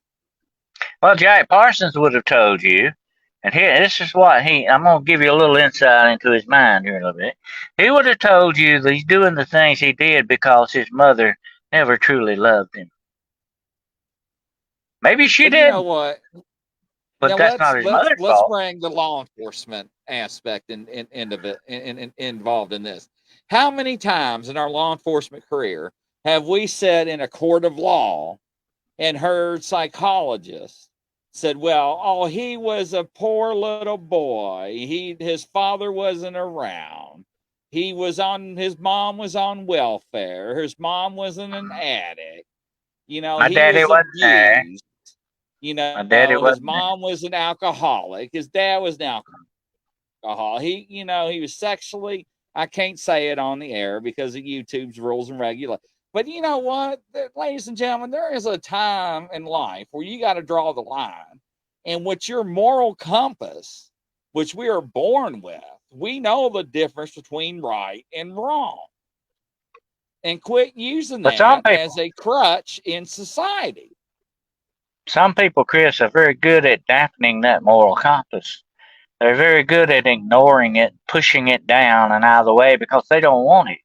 Well, Jack Parsons would have told you. And here, this is what I'm going to give you a little insight into his mind here in a little bit. He would have told you that he's doing the things he did because his mother never truly loved him. Maybe she did. You know what? But now that's not his mother's fault. Let's bring the law enforcement aspect involved in this. How many times in our law enforcement career have we sat in a court of law and heard psychologists said, well, he was a poor little boy. His father wasn't around. His mom was on welfare. His mom wasn't an addict. My daddy was abused. His mom was an alcoholic. His dad was an alcoholic. He was sexually, I can't say it on the air because of YouTube's rules and regulations. But you know what, ladies and gentlemen, there is a time in life where you got to draw the line in which your moral compass, which we are born with, we know the difference between right and wrong. And quit using that as a crutch in society. Some people, Chris, are very good at dampening that moral compass. They're very good at ignoring it, pushing it down and out of the way because they don't want it.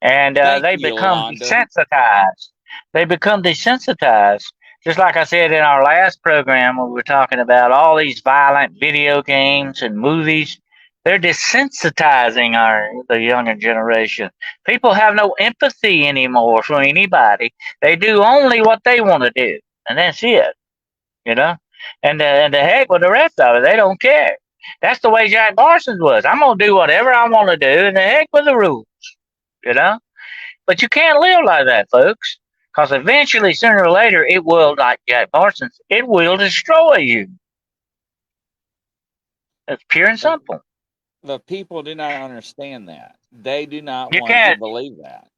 And they become desensitized. They become desensitized. Just like I said in our last program, when we were talking about all these violent video games and movies, they're desensitizing the younger generation. People have no empathy anymore for anybody. They do only what they want to do, and that's it. And the heck with the rest of it, they don't care. That's the way Jack Parsons was. I'm gonna do whatever I want to do, and the heck with the rules. But you can't live like that, folks, because eventually, sooner or later, it will, like Jack Parsons, it will destroy you. It's pure and simple. The people do not understand that. They do not want to believe that.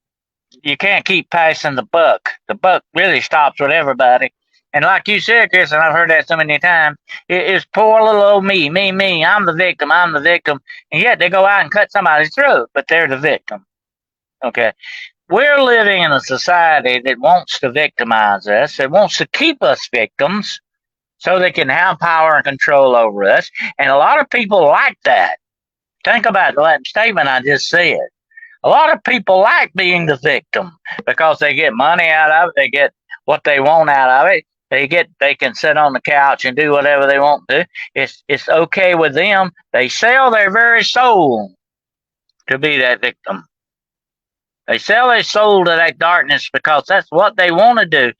You can't keep passing the buck. The buck really stops with everybody, And like you said, Chris, and I've heard that so many times, it's poor little old me, I'm the victim, and yet they go out and cut somebody's throat, but they're the victim. Okay. We're living in a society that wants to victimize us. It wants to keep us victims so they can have power and control over us. And a lot of people like that. Think about that statement I just said. A lot of people like being the victim because they get money out of it. They get what they want out of it. They can sit on the couch and do whatever they want to. It's okay with them. They sell their very soul to be that victim. They sell their soul to that darkness because that's what they want to do.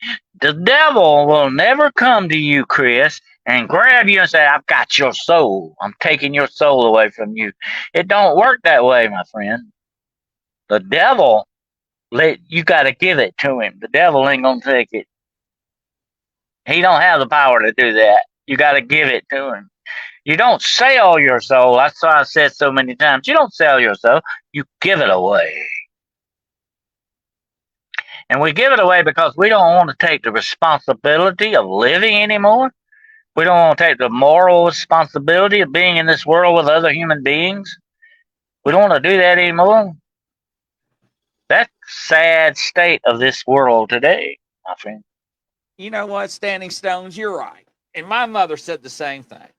The devil will never come to you, Chris, and grab you and say, I've got your soul. I'm taking your soul away from you. It don't work that way, my friend. The devil, you got to give it to him. The devil ain't going to take it. He don't have the power to do that. You got to give it to him. You don't sell your soul. That's why I said so many times. You don't sell your soul. You give it away. And we give it away because we don't want to take the responsibility of living anymore. We don't want to take the moral responsibility of being in this world with other human beings. We don't want to do that anymore. That's the sad state of this world today, my friend. You know what, Standing Stones, you're right. And my mother said the same thing.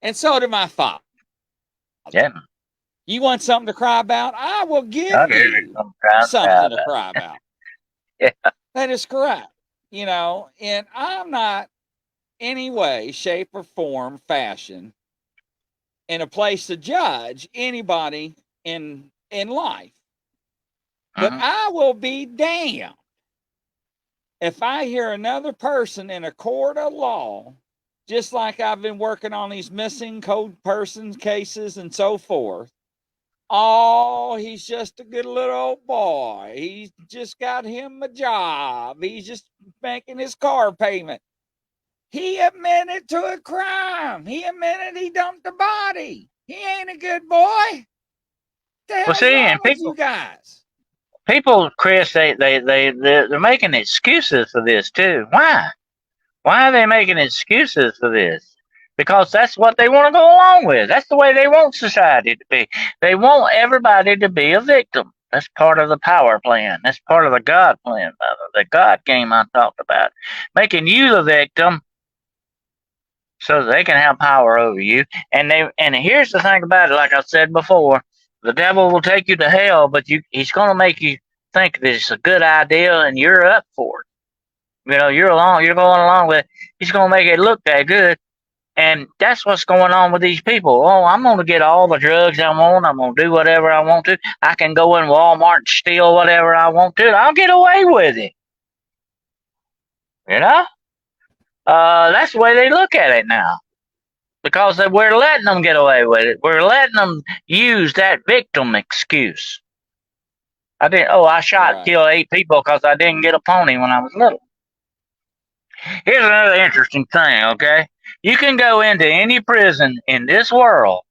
And so did my father. Yeah. You want something to cry about? I will give Okay. you something to cry about. Yeah. That is correct. You know, and I'm not any way, shape, or form, fashion in a place to judge anybody in life. But I will be damned if I hear another person in a court of law, just like I've been working on these missing code persons cases and so forth. Oh, he's just a good little old boy. He's just got him a job. He's just making his car payment. He admitted to a crime. He admitted he dumped a body. He ain't a good boy. What the hell's wrong with you guys? People, Chris, they're making excuses for this too. Why? Why are they making excuses for this? Because that's what they want to go along with. That's the way they want society to be. They want everybody to be a victim. That's part of the power plan. That's part of the God plan, the God game I talked about. Making you the victim so that they can have power over you. And here's the thing about it, like I said before, the devil will take you to hell, but he's going to make you think that it's a good idea and you're up for it. You know, you're going along with it. He's going to make it look that good. And that's what's going on with these people. Oh, I'm going to get all the drugs I want. I'm going to do whatever I want to. I can go in Walmart and steal whatever I want to. I'll get away with it. You know? That's the way they look at it now. Because we're letting them get away with it. We're letting them use that victim excuse. I shot and killed 8 people because I didn't get a pony when I was little. Here's another interesting thing, okay? You can go into any prison in this world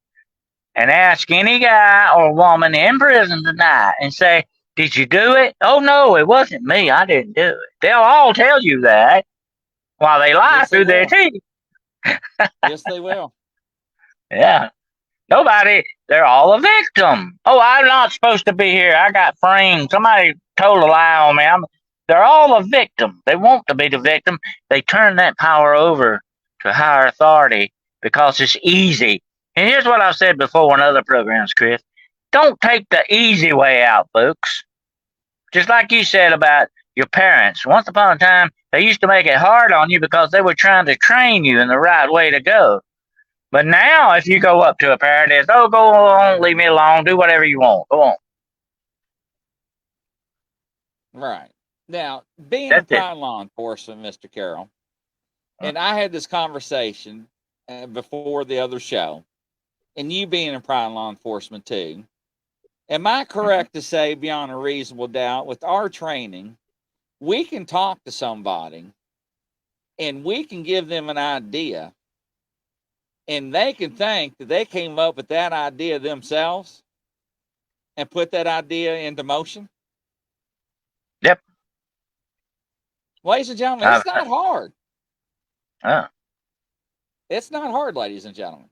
and ask any guy or woman in prison tonight and say, did you do it? Oh, no, it wasn't me. I didn't do it. They'll all tell you that while they lie through their teeth. Yes, they will. Yeah. Nobody, they're all a victim. Oh, I'm not supposed to be here. I got framed. Somebody told a lie on me. They're all a victim. They want to be the victim. They turn that power over to higher authority because it's easy. And here's what I've said before in other programs, Chris. Don't take the easy way out, folks. Just like you said about your parents. Once upon a time, they used to make it hard on you because they were trying to train you in the right way to go. But now, if you go up to a parent, it's, oh, go on, leave me alone, do whatever you want. Go on. Right. Now, being a prime law enforcement, Mr. Carroll, and I had this conversation before the other show, and you being a prime law enforcement too, am I correct to say, beyond a reasonable doubt, with our training, we can talk to somebody and we can give them an idea, and they can think that they came up with that idea themselves and put that idea into motion? Yep. Ladies and gentlemen, I've, it's not hard. uh, It's not hard, ladies and gentlemen.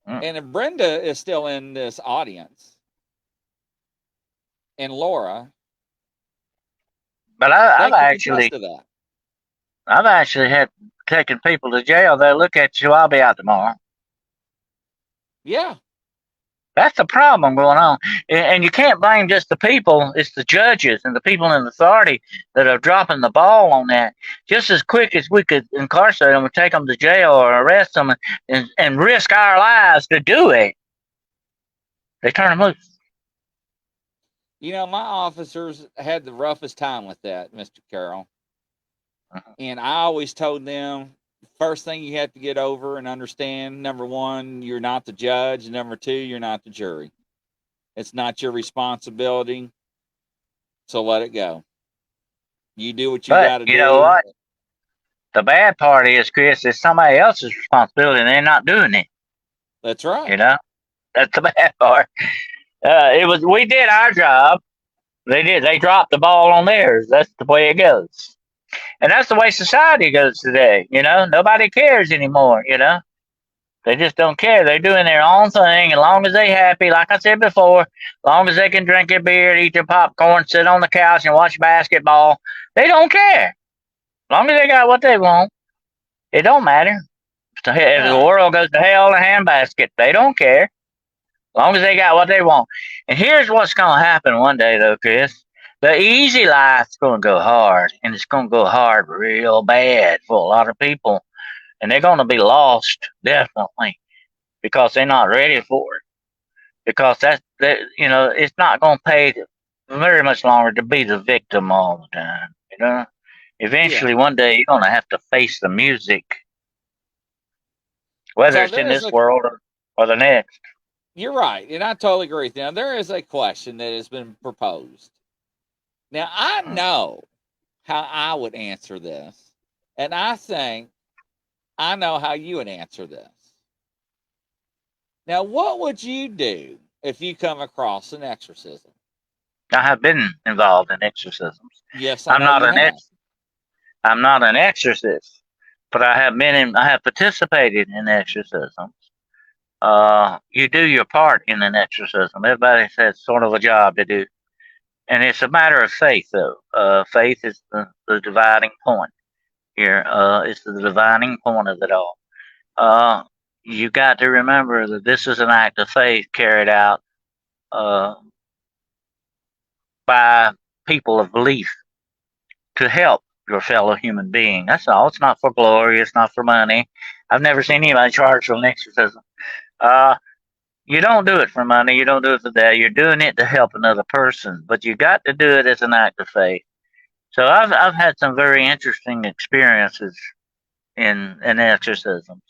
mm. And if Brenda is still in this audience, and Laura, But they can attest to that. I've actually had taken people to jail. They look at you. I'll be out tomorrow. Yeah. That's the problem going on. And you can't blame just the people. It's the judges and the people in authority that are dropping the ball on that. Just as quick as we could incarcerate them or take them to jail or arrest them and risk our lives to do it, they turn them loose. You know, my officers had the roughest time with that, Mr. Carroll. And I always told them, first thing you have to get over and understand, number one, you're not the judge. Number two, you're not the jury. It's not your responsibility. So let it go. You do what you But got to you know do. what? The bad part is, Chris, it's somebody else's responsibility and they're not doing it. That's right. You know? That's the bad part. We did our job. They dropped the ball on theirs. That's the way it goes. And that's the way society goes today. You know, nobody cares anymore. You know, they just don't care. They're doing their own thing. As long as they happy, like I said before, as long as they can drink their beer, eat their popcorn, sit on the couch and watch basketball, they don't care. As long as they got what they want, it don't matter. If the Right. world goes to hell in a handbasket, they don't care. As long as they got what they want. And here's what's going to happen one day, though, Chris. The easy life's going to go hard, and it's going to go hard real bad for a lot of people. And they're going to be lost, definitely, because they're not ready for it. Because it's not going to pay very much longer to be the victim all the time. You know, Yeah. eventually, one day, you're going to have to face the music, whether So it's in this world or the next. you're right. And I totally agree with you. Now, there is a question that has been proposed. Now, I know how I would answer this. And I think I know how you would answer this. Now, what would you do if you come across an exorcism? I have been involved in exorcisms. Yes, I I'm know not you an have. ex. I'm not an exorcist, but I have participated in exorcisms. You do your part in an exorcism. Everybody has sort of a job to do, and it's a matter of faith, though. Faith is the dividing point here. It's the dividing point of it all. Uh, you got to remember that this is an act of faith carried out uh, by people of belief to help your fellow human being. That's all. It's not for glory. It's not for money. I've never seen anybody charged for an exorcism. Uh, you don't do it for money. You don't do it for that. You're doing it to help another person, but you got to do it as an act of faith. So I've had some very interesting experiences in exorcisms.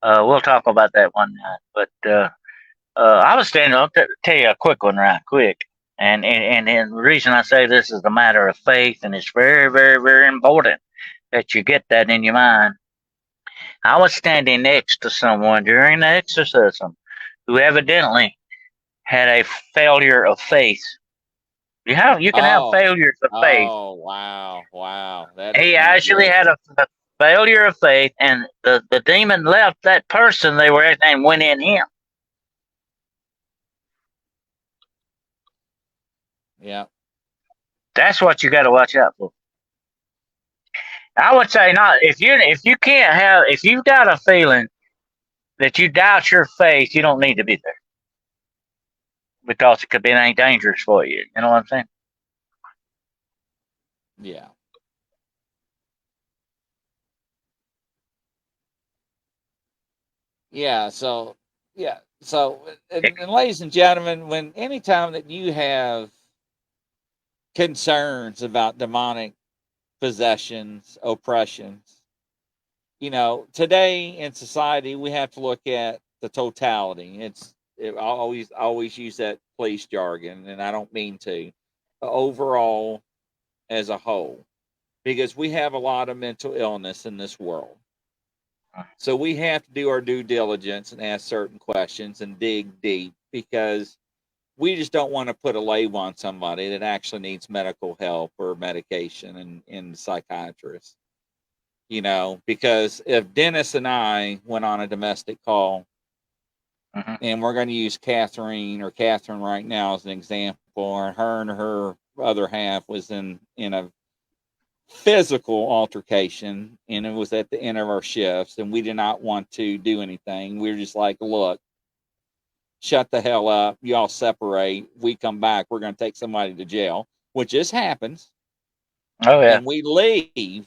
We'll talk about that one night. But I was standing. I'll tell you a quick one right quick. And the reason I say this is a matter of faith, and it's very, very, very important that you get that in your mind. I was standing next to someone during the exorcism who evidently had a failure of faith. You can have Oh, failures of faith. oh, wow, wow. That is He not actually good. had a failure of faith, and the demon left that person they were at and went in him. Yeah. That's what you got to watch out for. I would say not if you've got a feeling that you doubt your faith, you don't need to be there because it could be dangerous for you. You know what I'm saying? Yeah. Yeah. So, yeah. So, and ladies and gentlemen, when anytime that you have concerns about demonic possessions, oppressions, today in society, we have to look at the totality. I always use that police jargon, and I don't mean to. Overall, as a whole, because we have a lot of mental illness in this world. So we have to do our due diligence and ask certain questions and dig deep because we just don't want to put a label on somebody that actually needs medical help or medication and psychiatrist. You know, because if Dennis and I went on a domestic call, and we're going to use Catherine right now as an example, or her and her other half was in a physical altercation, and it was at the end of our shifts, and we did not want to do anything. We were just like, look, shut the hell up. Y'all separate. We come back. We're going to take somebody to jail, which just happens. Oh, yeah. And we leave,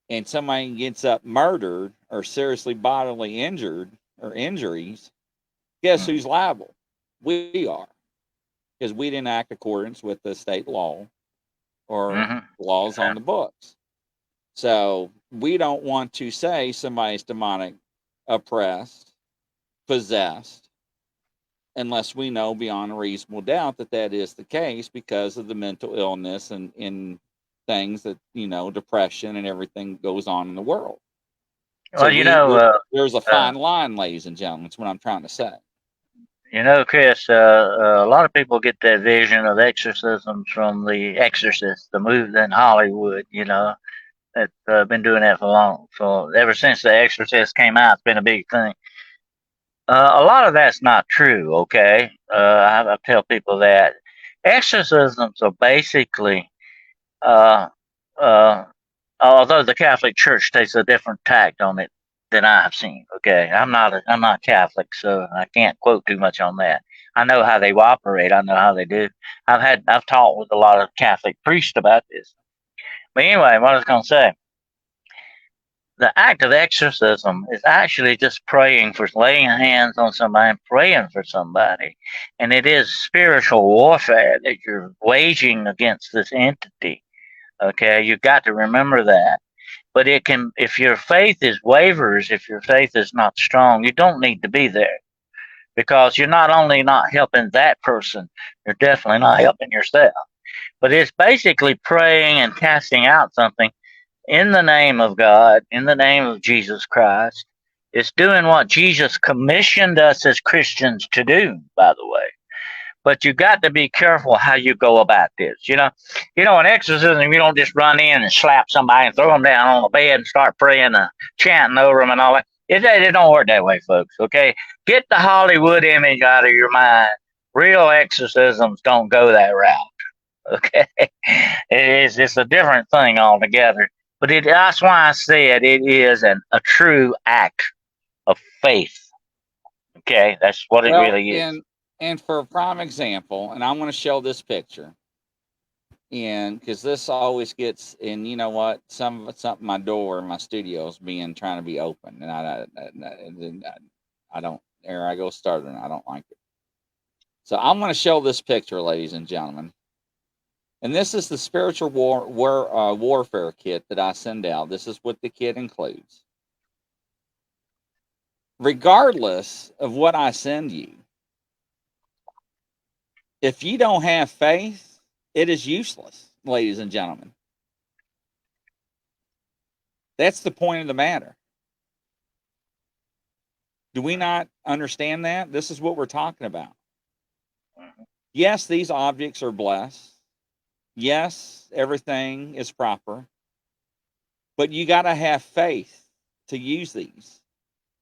and somebody gets up murdered or seriously bodily injured or injuries. Guess who's liable? We are, because we didn't act accordance with the state law or laws on the books. So we don't want to say somebody's demonic oppressed, possessed, unless we know beyond a reasonable doubt that that is the case because of the mental illness and in things that, you know, depression and everything goes on in the world. Well, So you know, there's a fine line, ladies and gentlemen. That's what I'm trying to say. you know, Chris, a lot of people get that vision of exorcisms from The Exorcist, the movie in Hollywood, you know, that been doing that for long. So ever since The Exorcist came out, it's been a big thing. A lot of that's not true, okay? I tell people that exorcisms are basically, uh, uh, although the Catholic Church takes a different tact on it than I've seen. Okay, I'm not Catholic, so I can't quote too much on that. I know how they operate. I know how they do. I've talked with a lot of Catholic priests about this. But anyway, what I was going to say, the act of exorcism is actually just praying for, laying hands on somebody and praying for somebody, and it is spiritual warfare that you're waging against this entity. Okay, you got to remember that. But it can, if your faith is wavers, if your faith is not strong, you don't need to be there, because you're not only not helping that person, you're definitely not helping yourself. But it's basically praying and casting out something in the name of God, in the name of Jesus Christ. It's doing what Jesus commissioned us as Christians to do, by the way. But you got to be careful how you go about this. You know, in exorcism, you don't just run in and slap somebody and throw them down on the bed and start praying and chanting over them and all that. It don't work that way, folks. Okay, get the Hollywood image out of your mind. Real exorcisms don't go that route. Okay, it's a different thing altogether. But that's why I said it is a true act of faith. Okay, that's what it really is. And for a prime example, and I'm going to show this picture, and because this always gets, and you know what, something my door, my studio's trying to be open, and I don't. There I go starting. I don't like it. So I'm going to show this picture, ladies and gentlemen, and this is the spiritual warfare kit that I send out. This is what the kit includes. Regardless of what I send you, if you don't have faith, it is useless, ladies and gentlemen. That's the point of the matter. Do we not understand that? This is what we're talking about. Yes, these objects are blessed. Yes, everything is proper. But you got to have faith to use these.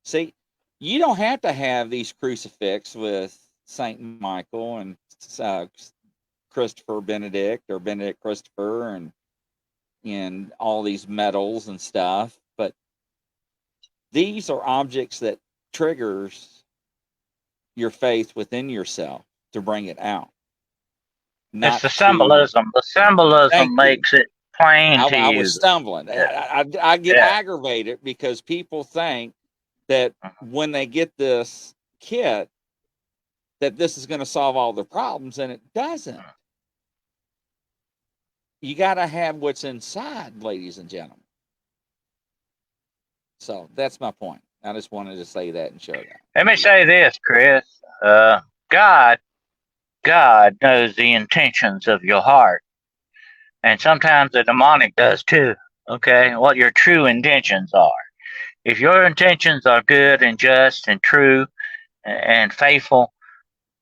See, you don't have to have these crucifix with Saint Michael and Christopher Benedict or Benedict Christopher and all these medals and stuff, but these are objects that triggers your faith within yourself to bring it out. It's the symbolism. The symbolism makes it plain to you. I was stumbling. I get aggravated because people think that when they get this kit, that this is going to solve all their problems, and it doesn't. You got to have what's inside, ladies and gentlemen. So that's my point. I just wanted to say that and show that. Let me say this, Chris. God knows the intentions of your heart. And sometimes the demonic does too. Okay? What your true intentions are. If your intentions are good and just and true and faithful,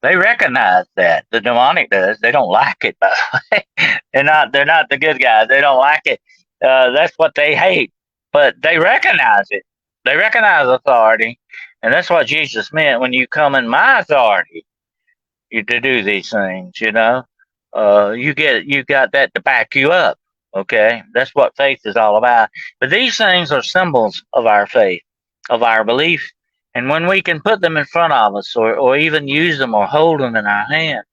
They recognize that. The demonic does. They don't like it, by the way. They're not the good guys. They don't like it. That's what they hate. But they recognize it. They recognize authority. And that's what Jesus meant when you come in my authority to do these things, you got that to back you up. Okay. That's what faith is all about. But these things are symbols of our faith, of our belief. And when we can put them in front of us or even use them or hold them in our hand,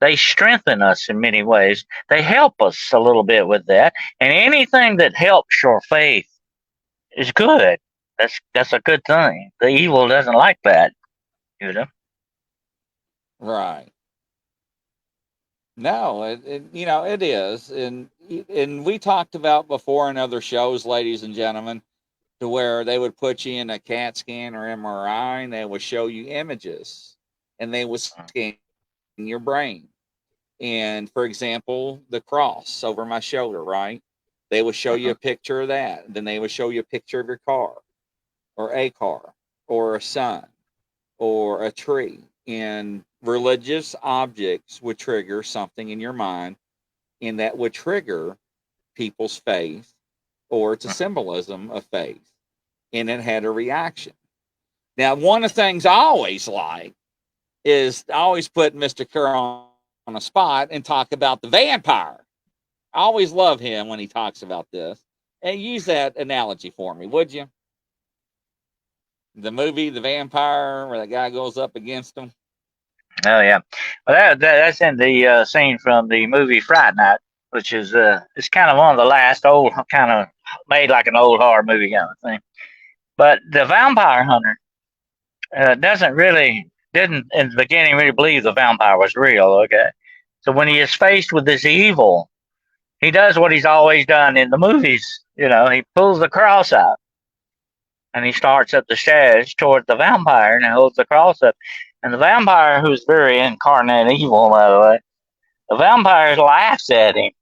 they strengthen us in many ways. They help us a little bit with that. And anything that helps your faith is good. That's a good thing. The evil doesn't like that, you know. Right. No, it is, and we talked about before in other shows, ladies and gentlemen, to where they would put you in a CAT scan or MRI, and they would show you images, and they would scan your brain. And for example, the cross over my shoulder, right? They would show you a picture of that. Then they would show you a picture of your car, or a car, or a sun, or a tree. And religious objects would trigger something in your mind, and that would trigger people's faith, or it's a symbolism of faith, and it had a reaction. Now, one of the things I always like is I always put Mr. Kerr on a spot and talk about the vampire. I always love him when he talks about this. And use that analogy for me, would you? The movie, The Vampire, where the guy goes up against him. Oh yeah, well that's in the scene from the movie Fright Night, which is it's kind of one of the last old kind of made like an old horror movie kind of thing. But the vampire hunter didn't in the beginning really believe the vampire was real. Okay, so when he is faced with this evil, he does what he's always done in the movies. He pulls the cross out and he starts up the stairs towards the vampire and holds the cross up. And the vampire, who's very incarnate evil, by the way, the vampire laughs at him.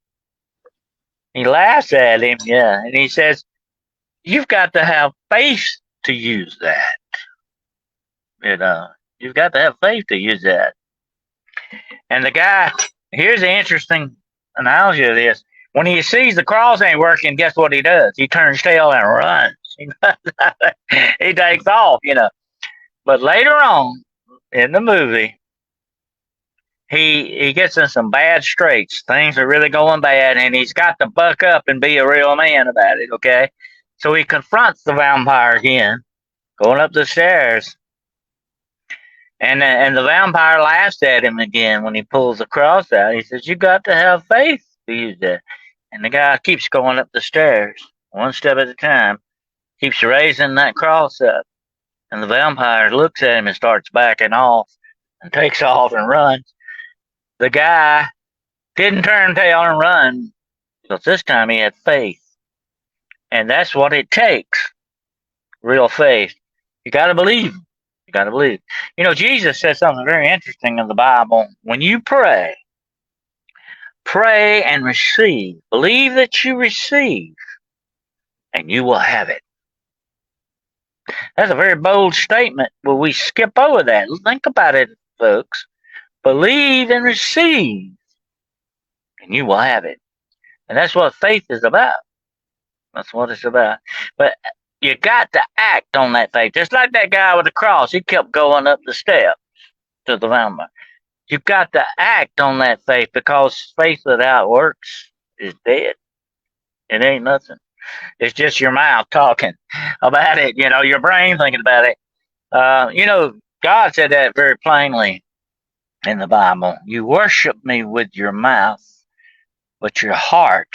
He laughs at him, yeah, and he says, "You've got to have faith to use that. You've got to have faith to use that." And the guy, here's the interesting analogy of this. When he sees the cross ain't working, guess what he does? He turns tail and runs. He takes off, But later on in the movie, he gets in some bad straits. Things are really going bad, and he's got to buck up and be a real man about it, okay? So he confronts the vampire again, going up the stairs. And the vampire laughs at him again when he pulls the cross out. He says, "You got to have faith to use that." And the guy keeps going up the stairs, one step at a time, keeps raising that cross up. And the vampire looks at him and starts backing off and takes off and runs. The guy didn't turn tail and run because this time he had faith. And that's what it takes, real faith. You got to believe. You got to believe. Jesus says something very interesting in the Bible. When you pray and receive. Believe that you receive, and you will have it. That's a very bold statement, but we skip over that. Think about it, folks. Believe and receive, and you will have it. And that's what faith is about. That's what it's about. But you got to act on that faith. Just like that guy with the cross. He kept going up the steps to the vampire. You've got to act on that faith, because faith without works is dead. It ain't nothing. It's just your mouth talking about it, your brain thinking about it. God said that very plainly in the Bible. You worship me with your mouth, but your heart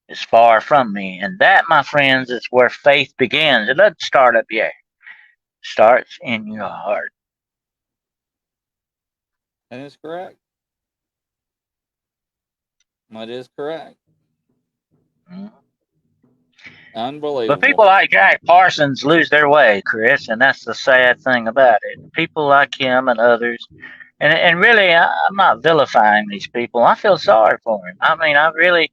is far from me. And that, my friends, is where faith begins. It doesn't start up here. It starts in your heart. That is correct. That is correct. Mm-hmm. Unbelievable. But people like Jack Parsons lose their way, Chris, and that's the sad thing about it. People like him and others, and really, I'm not vilifying these people. I feel sorry for him. I mean, I really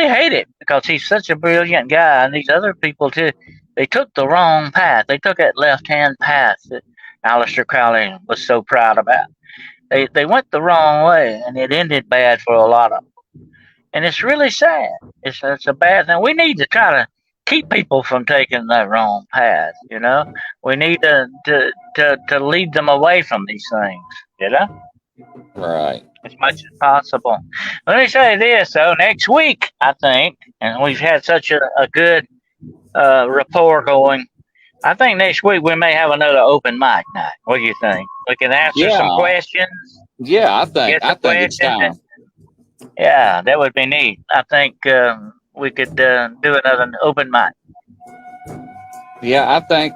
hate it, because he's such a brilliant guy, and these other people too. They took the wrong path. They took that left-hand path that Aleister Crowley was so proud about. They went the wrong way, and it ended bad for a lot of them. And it's really sad. It's a bad thing. We need to try to keep people from taking that wrong path. We need to lead them away from these things. Right. As much as possible. Let me say this though. Next week, I think, and we've had such a good rapport going. I think next week we may have another open mic night. What do you think? We can answer some Yeah. questions. Yeah, I Get some think it's questions. time. Yeah, that would be neat. I think we could do another open mic. Yeah, I think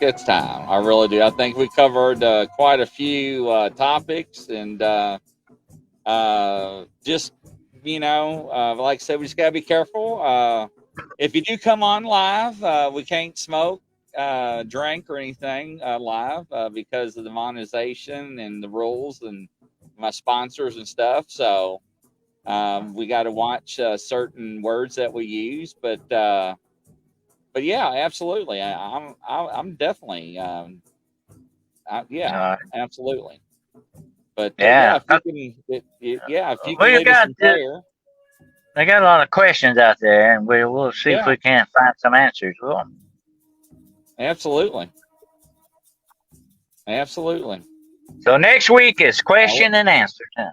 it's time. I really do. I think we covered quite a few topics, and just like I said, we just gotta be careful. If you do come on live, we can't smoke, drink, or anything live because of the monetization and the rules and my sponsors and stuff. So we got to watch certain words that we use, but yeah, absolutely. I'm definitely yeah, absolutely. But yeah, if you can lead us in prayer. They got a lot of questions out there, and we'll see if we can't find some answers. Absolutely. Absolutely. So next week is question and answer time.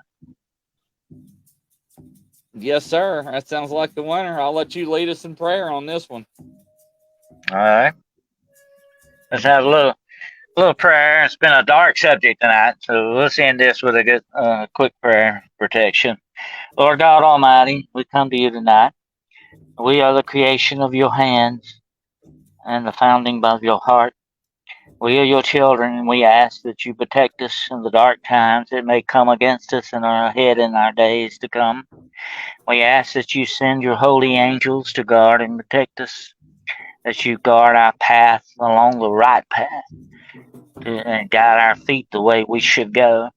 Yes, sir. That sounds like the winner. I'll let you lead us in prayer on this one. All right. Let's have a little prayer. It's been a dark subject tonight, so let's end this with a good, quick prayer protection. Lord God Almighty, we come to you tonight. We are the creation of your hands and the founding of your heart. We are your children, and we ask that you protect us in the dark times that may come against us and are ahead in our days to come. We ask that you send your holy angels to guard and protect us, that you guard our path along the right path and guide our feet the way we should go.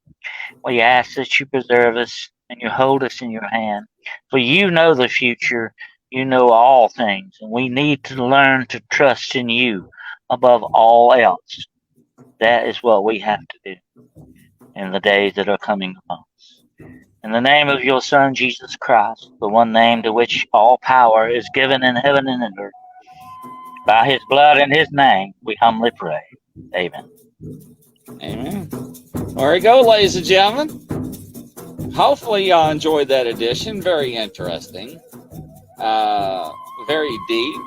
We ask that you preserve us and you hold us in your hand. For you know the future, you know all things, and we need to learn to trust in you above all else. That is what we have to do in the days that are coming upon us. In the name of your Son, Jesus Christ, the one name to which all power is given in heaven and in earth, by his blood and his name, we humbly pray. Amen. Amen. There you go, ladies and gentlemen. Hopefully y'all enjoyed that edition. Very interesting. Very deep.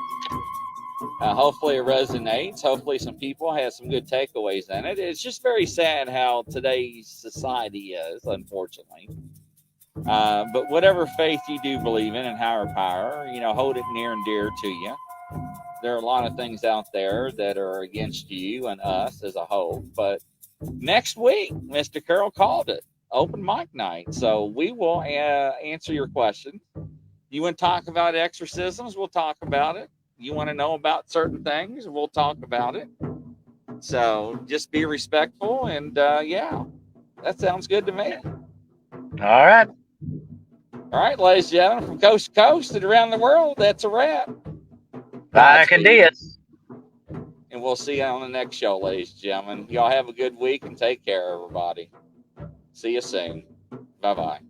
Hopefully it resonates. Hopefully some people have some good takeaways in it. It's just very sad how today's society is, unfortunately. But whatever faith you do believe in and higher power, hold it near and dear to you. There are a lot of things out there that are against you and us as a whole. But next week, Mr. Carroll called it open mic night. So we will answer your questions. You want to talk about exorcisms? We'll talk about it. You want to know about certain things? We'll talk about it. So just be respectful. And yeah, that sounds good to me. All right. All right, ladies and gentlemen, from coast to coast and around the world, that's a wrap. Back in this. And we'll see you on the next show, ladies and gentlemen. Y'all have a good week and take care, everybody. See you soon. Bye-bye.